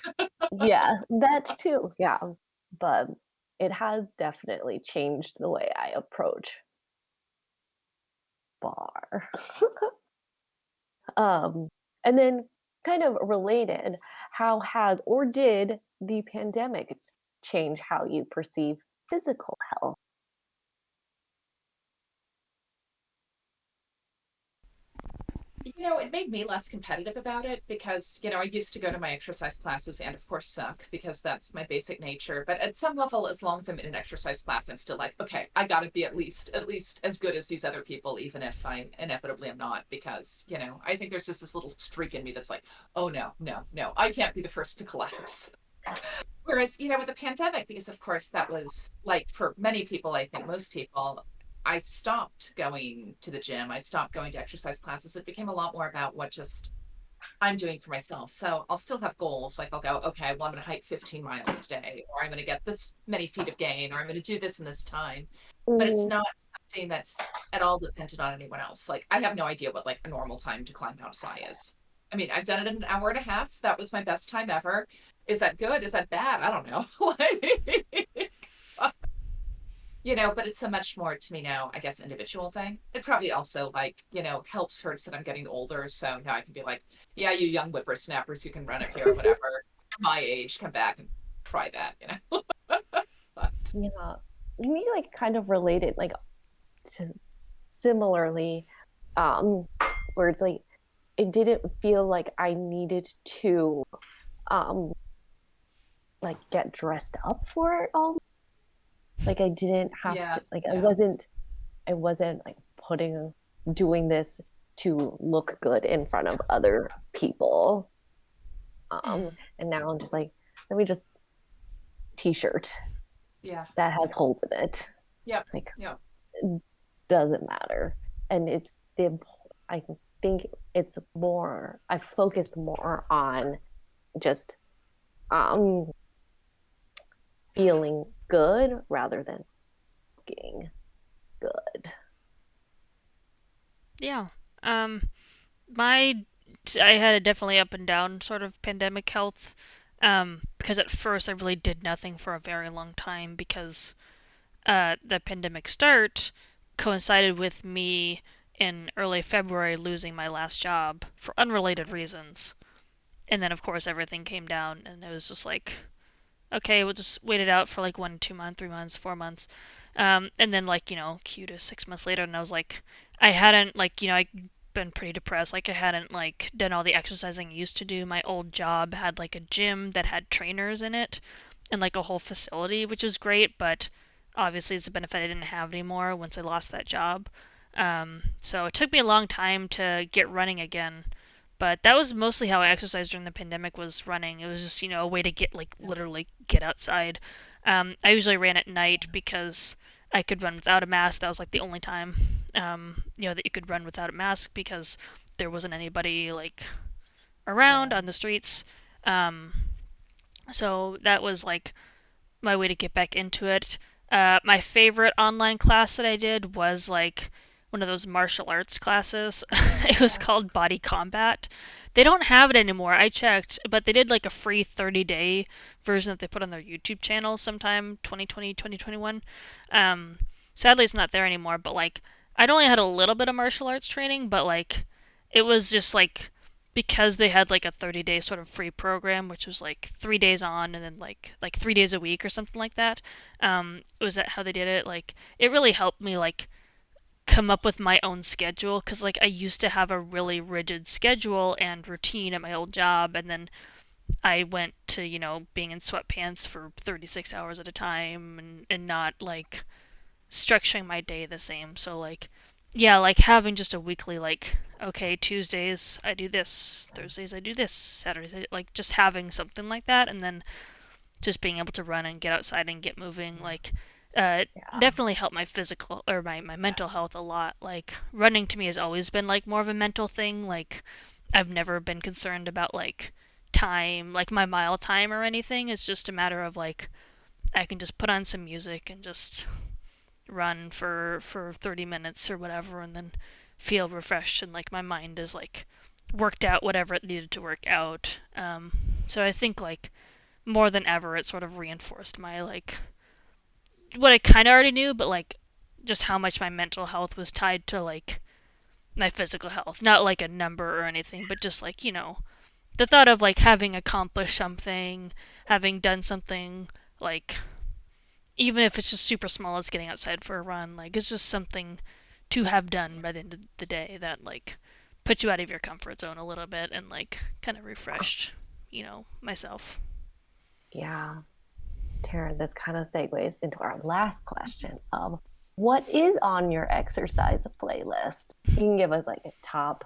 Yeah, that too. Yeah. But it has definitely changed the way I approach bar. And then kind of related, how has or did the pandemic change how you perceive physical health? It made me less competitive about it because, I used to go to my exercise classes and, of course, suck because that's my basic nature. But at some level, as long as I'm in an exercise class, I'm still like, okay, I got to be at least as good as these other people, even if I inevitably am not, because, I think there's just this little streak in me that's like, oh, no, no, no, I can't be the first to collapse. Whereas, with the pandemic, because of course that was like for many people, I think most people, I stopped going to the gym. I stopped going to exercise classes. It became a lot more about what just I'm doing for myself. So I'll still have goals. Like I'll go, okay, well, I'm going to hike 15 miles today, or I'm going to get this many feet of gain, or I'm going to do this in this time. But it's Mhm. not something that's at all dependent on anyone else. Like I have no idea what like a normal time to climb Mount Si is. I mean, I've done it in an hour and a half. That was my best time ever. Is that good? Is that bad? I don't know. Like, but it's a much more to me now, I guess, individual thing. It probably also like, helps hurts that I'm getting older. So now I can be like, yeah, you young whippersnappers who can run up here or whatever, my age, come back and try that. But Yeah. Me like kind of related, like to similarly, um, where it's like it didn't feel like I needed to um like get dressed up for it all. Like I didn't have yeah, to like yeah. I wasn't like doing this to look good in front of other people. Mm. And now I'm just like, let me just t-shirt Yeah. that has holes in it. Yep. Like Yep. it doesn't matter. And I think it's more I focused more on just um feeling good rather than looking good. Yeah. Um, my I had a definitely up and down sort of pandemic health. Because at first I really did nothing for a very long time because the pandemic start coincided with me in early February losing my last job for unrelated reasons. And then of course everything came down and it was just like, okay, we'll just wait it out for like 1, 2 months, 3 months, 4 months. And then like, Q to 6 months later and I was like, I hadn't like, I'd been pretty depressed. Like I hadn't like done all the exercising I used to do. My old job had like a gym that had trainers in it and like a whole facility, which was great, but obviously it's a benefit I didn't have anymore once I lost that job. So it took me a long time to get running again. But that was mostly how I exercised during the pandemic, was running. It was just, a way to get, like, literally get outside. I usually ran at night because I could run without a mask. That was, like, the only time, that you could run without a mask, because there wasn't anybody, like, around on the streets. So that was, like, my way to get back into it. My favorite online class that I did was, like, one of those martial arts classes. It was called Body Combat. They don't have it anymore. I checked, but they did, like, a free 30-day version that they put on their YouTube channel sometime 2020, 2021. Sadly, it's not there anymore, but, like, I'd only had a little bit of martial arts training, but, like, it was just, like, because they had, like, a 30-day sort of free program, which was, like, 3 days on and then, like 3 days a week or something like that. Was that how they did it? Like, it really helped me, like, come up with my own schedule, because, like, I used to have a really rigid schedule and routine at my old job, and then I went to, being in sweatpants for 36 hours at a time, and not, like, structuring my day the same. So, like, yeah, like, having just a weekly, like, okay, Tuesdays I do this, Thursdays I do this, Saturdays like, just having something like that, and then just being able to run and get outside and get moving, like, definitely helped my physical or my mental health a lot. Like, running to me has always been, like, more of a mental thing. Like, I've never been concerned about, like, time, like my mile time or anything. It's just a matter of, like, I can just put on some music and just run for 30 minutes or whatever, and then feel refreshed, and, like, my mind is, like, worked out whatever it needed to work out. So I think, like, more than ever, it sort of reinforced my, like, what I kind of already knew, but, like, just how much my mental health was tied to, like, my physical health. Not like a number or anything, but just, like, the thought of, like, having accomplished something, having done something, like, even if it's just super small as getting outside for a run, like, it's just something to have done by the end of the day that, like, puts you out of your comfort zone a little bit, and, like, kind of refreshed, myself. Yeah. Teryn, this kind of segues into our last question of what is on your exercise playlist? You can give us, like, a top,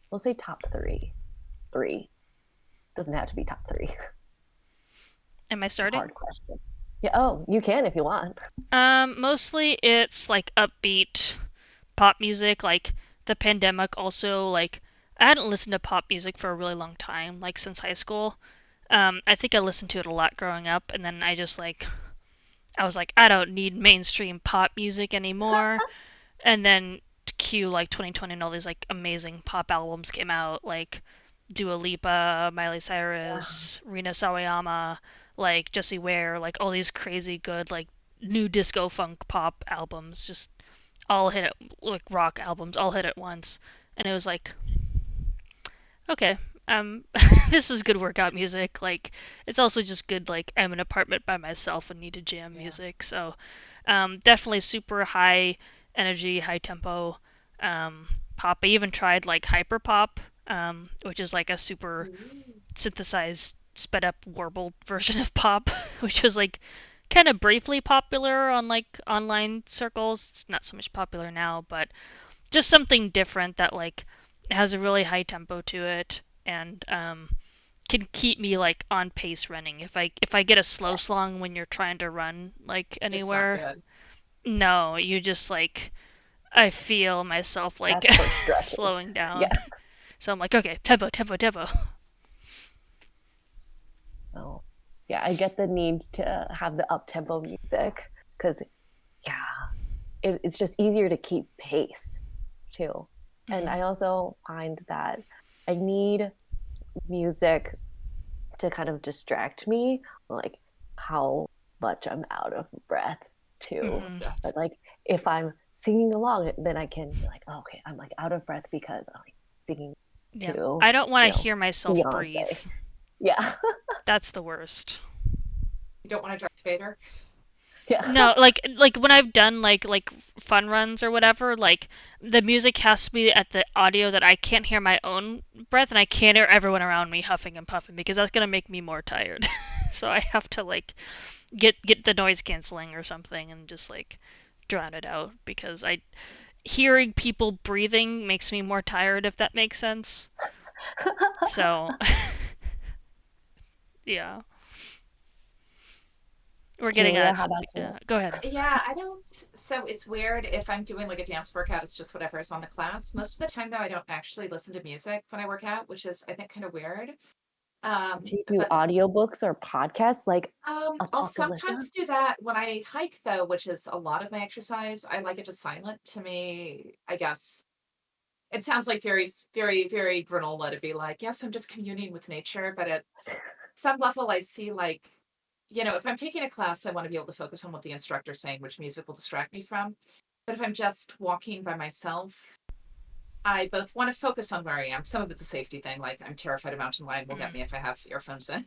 we'll say top three. Three. Doesn't have to be top three. Am I starting? Hard question. Yeah, oh, you can if you want. Mostly it's, like, upbeat pop music. Like, the pandemic also, like, I hadn't listened to pop music for a really long time, like, since high school. I think I listened to it a lot growing up, and then I was like, I don't need mainstream pop music anymore. And then cue, like, 2020, and all these, like, amazing pop albums came out, like Dua Lipa, Miley Cyrus, Rina Sawayama, like Jessie Ware, like, all these crazy good, like, new disco funk pop albums, just all hit it, like, rock albums, all hit at once. And it was like, okay, this is good workout music. Like, it's also just good, like, I'm in an apartment by myself and need to jam music. So, definitely super high energy, high tempo pop. I even tried, like, hyper pop, which is, like, a super synthesized, sped up, warbled version of pop, which was, like, kind of briefly popular on, like, online circles. It's not so much popular now, but just something different that, like, has a really high tempo to it, and can keep me, like, on pace running. If I get a slow song when you're trying to run, like, anywhere, It's not good. no, you just, like, I feel myself, like, slowing down. Yeah. So I'm like, okay, tempo, tempo, tempo. Oh, yeah, I get the need to have the up-tempo music because, yeah, it's just easier to keep pace too. And I also find that I need music to kind of distract me, like how much I'm out of breath too. Yes. But, like, if I'm singing along, then I can be like, oh, okay, I'm, like, out of breath because I'm, like, singing to, I don't want to hear myself Beyonce. breathe. Yeah. That's the worst. You don't want to Darth Vader? Yeah. No, like when I've done, like fun runs or whatever, like, the music has to be at the audio that I can't hear my own breath, and I can't hear everyone around me huffing and puffing, because that's gonna make me more tired. So I have to, like, get the noise canceling or something and just, like, drown it out, because hearing people breathing makes me more tired, if that makes sense. So, yeah. We're getting Julia, how about you? go ahead. Yeah, I don't. So it's weird if I'm doing like a dance workout, it's just whatever is on the class. Most of the time, though, I don't actually listen to music when I work out, which is, I think, kind of weird. Do you do But audiobooks or podcasts like I'll Apocalypse? sometimes do that when I hike, though, which is a lot of my exercise. I like it just silent. To me, I guess it sounds like very, very, very granola to be like, yes, I'm just communing with nature. But at some level, I see like, if I'm taking a class, I want to be able to focus on what the instructor's saying, which music will distract me from. But if I'm just walking by myself, I both want to focus on where I am. Some of it's a safety thing, like I'm terrified a mountain lion will get Mm. me if I have earphones in.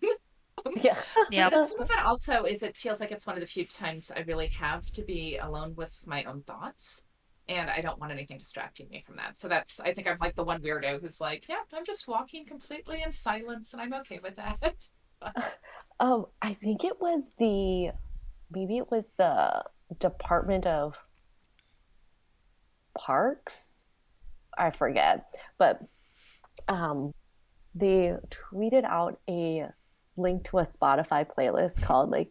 Yeah. Yep. But some of it also is it feels like it's one of the few times I really have to be alone with my own thoughts. And I don't want anything distracting me from that. So I think I'm like the one weirdo who's like, yeah, I'm just walking completely in silence and I'm okay with that. I think maybe it was the Department of Parks. I forget, but um, they tweeted out a link to a Spotify playlist called like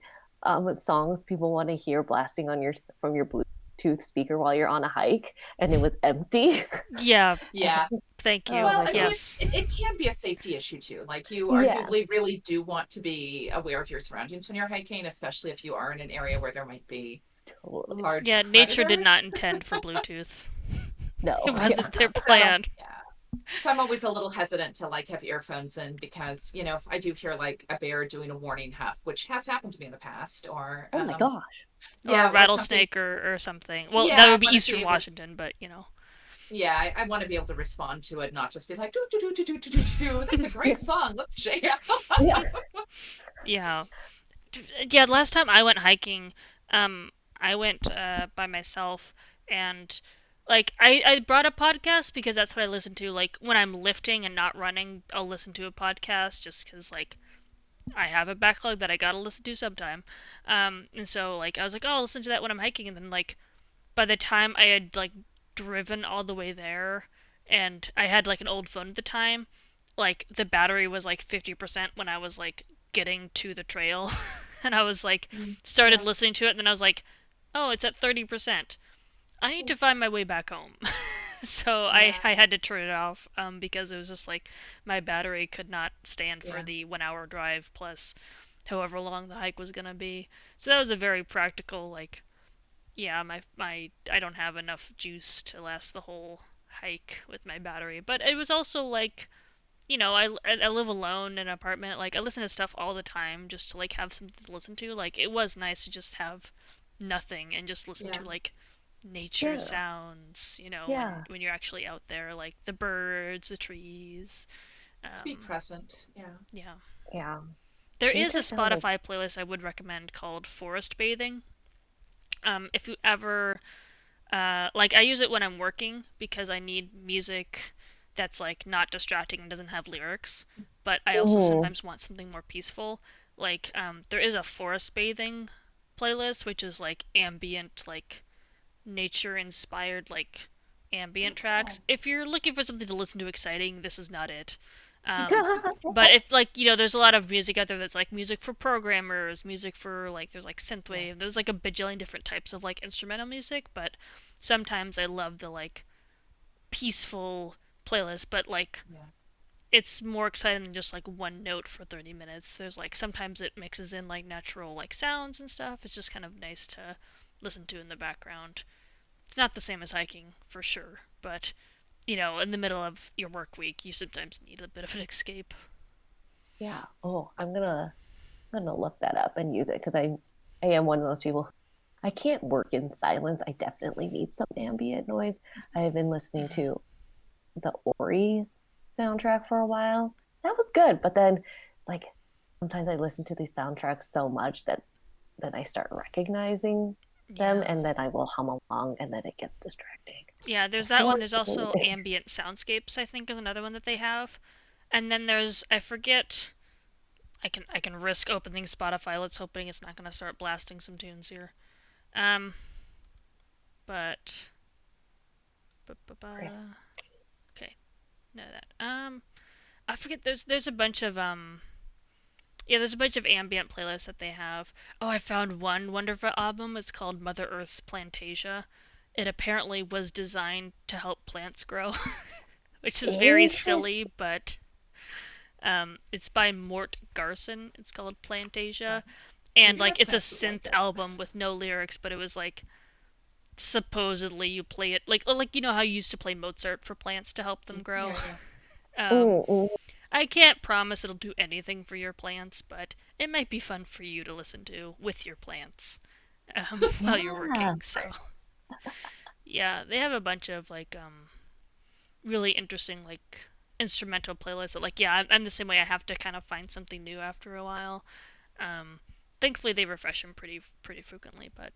songs people want to hear blasting on your from your Bluetooth speaker while you're on a hike, and it was empty. Yeah. Yeah. Thank you. Oh Well, my I mean, gosh. Yes. it can be a safety issue too. Like you Yeah, arguably really do want to be aware of your surroundings when you're hiking, especially if you are in an area where there might be totally. large Yeah, nature did predators. not intend for Bluetooth. No, It yeah. wasn't their So plan. yeah. So I'm always a little hesitant to like have earphones in because, if I do hear like a bear doing a warning huff, which has happened to me in the past, or Oh my gosh. Or a yeah, or something. rattlesnake or something. Well, Yeah, that I would be want to be Eastern able. Washington, but you know. Yeah, I want to be able to respond to it, not just be like, do do do do do do do do. That's a Yeah, great song. Let's jam. yeah. Yeah. Yeah, last time I went hiking, I went by myself and like I brought a podcast because that's what I listen to like when I'm lifting and not running, I'll listen to a podcast just 'cause like I have a backlog that I gotta listen to sometime. And so like I was like, oh, I'll listen to that when I'm hiking, and then like by the time I had like driven all the way there, and I had like an old phone at the time, like the battery was like 50% when I was like getting to the trail. And I was like started Yeah. listening to it, and then I was like, oh, it's at 30%. I need to find my way back home. So Yeah. I had to turn it off because it was just like my battery could not stand for Yeah. the 1 hour drive plus however long the hike was gonna be. So that was a very practical like, yeah, my I don't have enough juice to last the whole hike with my battery. But it was also like, I live alone in an apartment. Like I listen to stuff all the time just to like have something to listen to. Like it was nice to just have nothing and just listen Yeah. to like nature Yeah. sounds, Yeah. when you're actually out there, like the birds, the trees. To be Um, present. Yeah. yeah. Yeah. There Nature is a sounds Spotify playlist I would recommend called Forest Bathing. If you ever like I use it when I'm working because I need music that's like not distracting and doesn't have lyrics, but I also mhm. sometimes want something more peaceful. Like there is a forest bathing playlist which is like ambient, like nature inspired, like ambient tracks. Oh. If you're looking for something to listen to exciting, this is not it. But if like there's a lot of music out there that's like music for programmers, music for like there's like Yeah. synthwave, there's like a bajillion different types of like instrumental music. But sometimes I love the like peaceful playlist, but like Yeah. it's more exciting than just like one note for 30 minutes. There's like sometimes it mixes in like natural like sounds and stuff. It's just kind of nice to listen to in the background. It's not the same as hiking for sure, but in the middle of your work week, you sometimes need a bit of an escape. Yeah. Oh, I'm gonna look that up and use it because I am one of those people. I can't work in silence. I definitely need some ambient noise. I've been listening Mm-hmm. to the Ori soundtrack for a while. That was good, but then like sometimes I listen to these soundtracks so much that then I start recognizing them Yeah. and then I will hum along and then it gets distracting. Yeah, The there's that one. There's forest also bathing. ambient soundscapes, I think, is another one that they have. And then there's I forget. I can risk opening Spotify. Let's hoping it's not gonna start blasting some tunes here. Um, but, Chris. okay, no that. I forget. There's a bunch of yeah, there's a bunch of ambient playlists that they have. Oh, I found one wonderful album. It's called Mother Earth's Plantasia. It apparently was designed to help plants grow, which is very Interesting. silly, but it's by Mort Garson. It's called Yeah. Plantasia, and Maybe like that it's a sounds like synth it. album with no lyrics, but it was like supposedly you play it like you know how you used to play Mozart for plants to help them grow. Yeah, yeah. Um, Mm-mm. I can't promise it'll do anything for your plants, but it might be fun for you to listen to with your plants while you're Yeah. working. So yeah, they have a bunch of like really interesting like instrumental playlists that like yeah I'm the same way. I have to kind of find something new after a while. Um, Thankfully they refresh them pretty frequently, but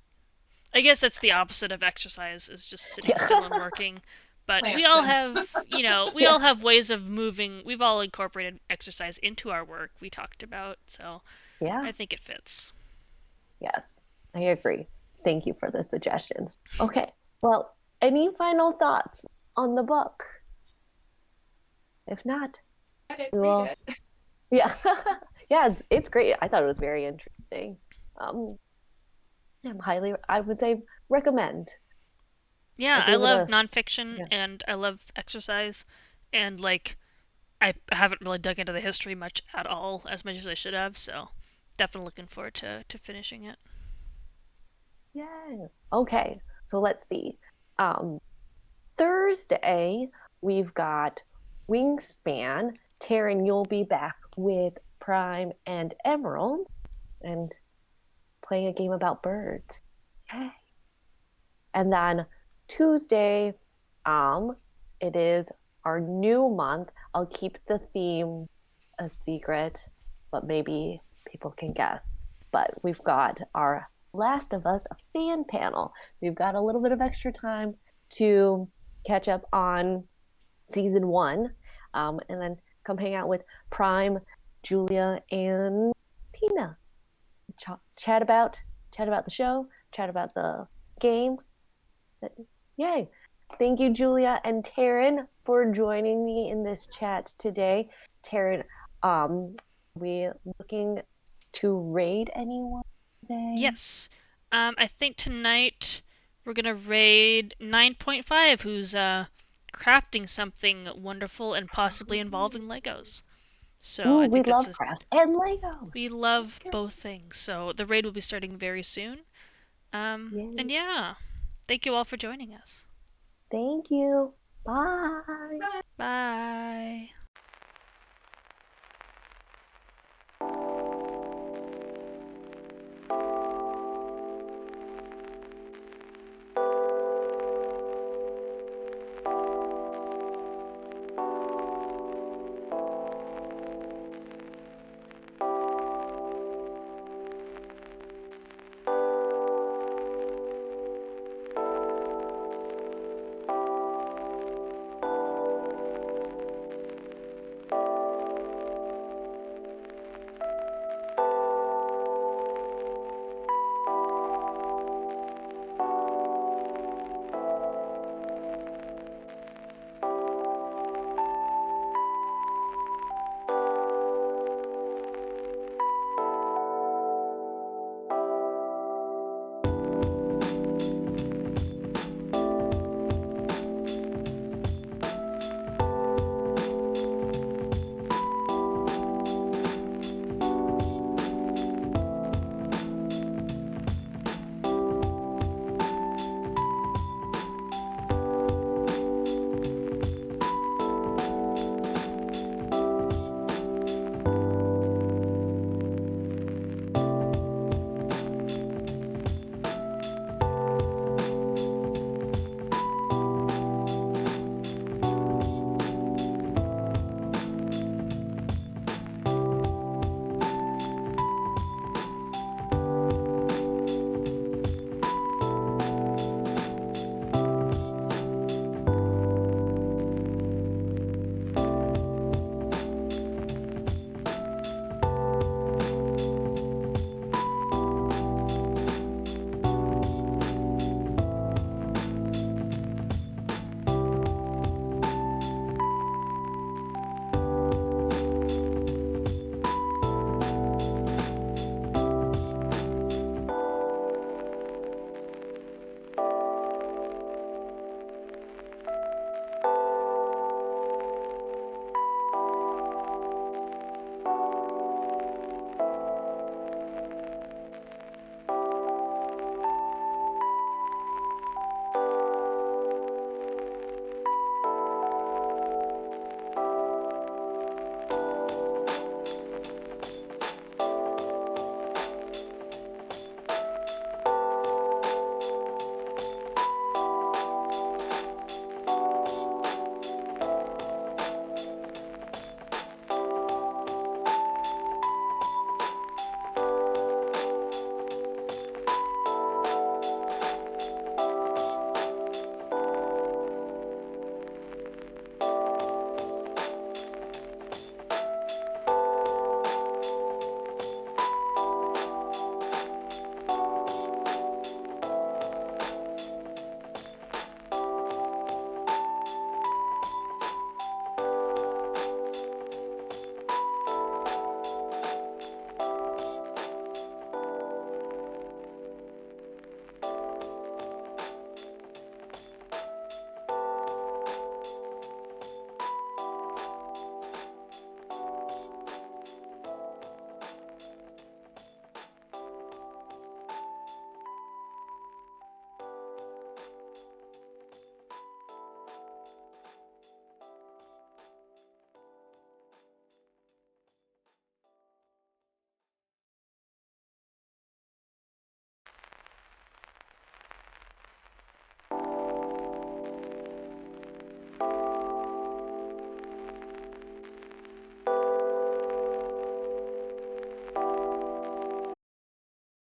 I guess that's the opposite of exercise is just sitting Yeah. still and working. But we Plant all synth. have, you know, we Yeah. all have ways of moving. We've all incorporated exercise into our work we talked about, so Yeah. I think it fits. Yes, I agree. Thank you for the suggestions. Okay. Well, any final thoughts on the book? If not, I didn't we read will. it. Yeah. Yeah, it's great. I thought it was very interesting. Um, I would say recommend. I Yeah, I gave it love a, nonfiction yeah. and I love exercise, and like I haven't really dug into the history as much as I should have, so definitely looking forward to finishing it. Yeah. Okay. So let's see. Um, Thursday, we've got Wingspan. Teryn, you'll be back with Prime and Emerald and playing a game about birds. Yay. And then Tuesday, um, it is our new month. I'll keep the theme a secret, but maybe people can guess. But we've got our Last of Us fan panel. We've got a little bit of extra time to catch up on season one, and then come hang out with Prime, Julia, and Tina. Chat about the show, chat about the game. Yay! Thank you, Julia and Teryn, for joining me in this chat today. Teryn, we looking to raid anyone today? Yes. I think tonight we're gonna raid 9.5, who's crafting something wonderful and possibly involving Legos. So Ooh, I we think love crafts and Legos. we love both things. So the raid will be starting very soon. Yay! And yeah, thank you all for joining us. Thank you. Bye. Bye.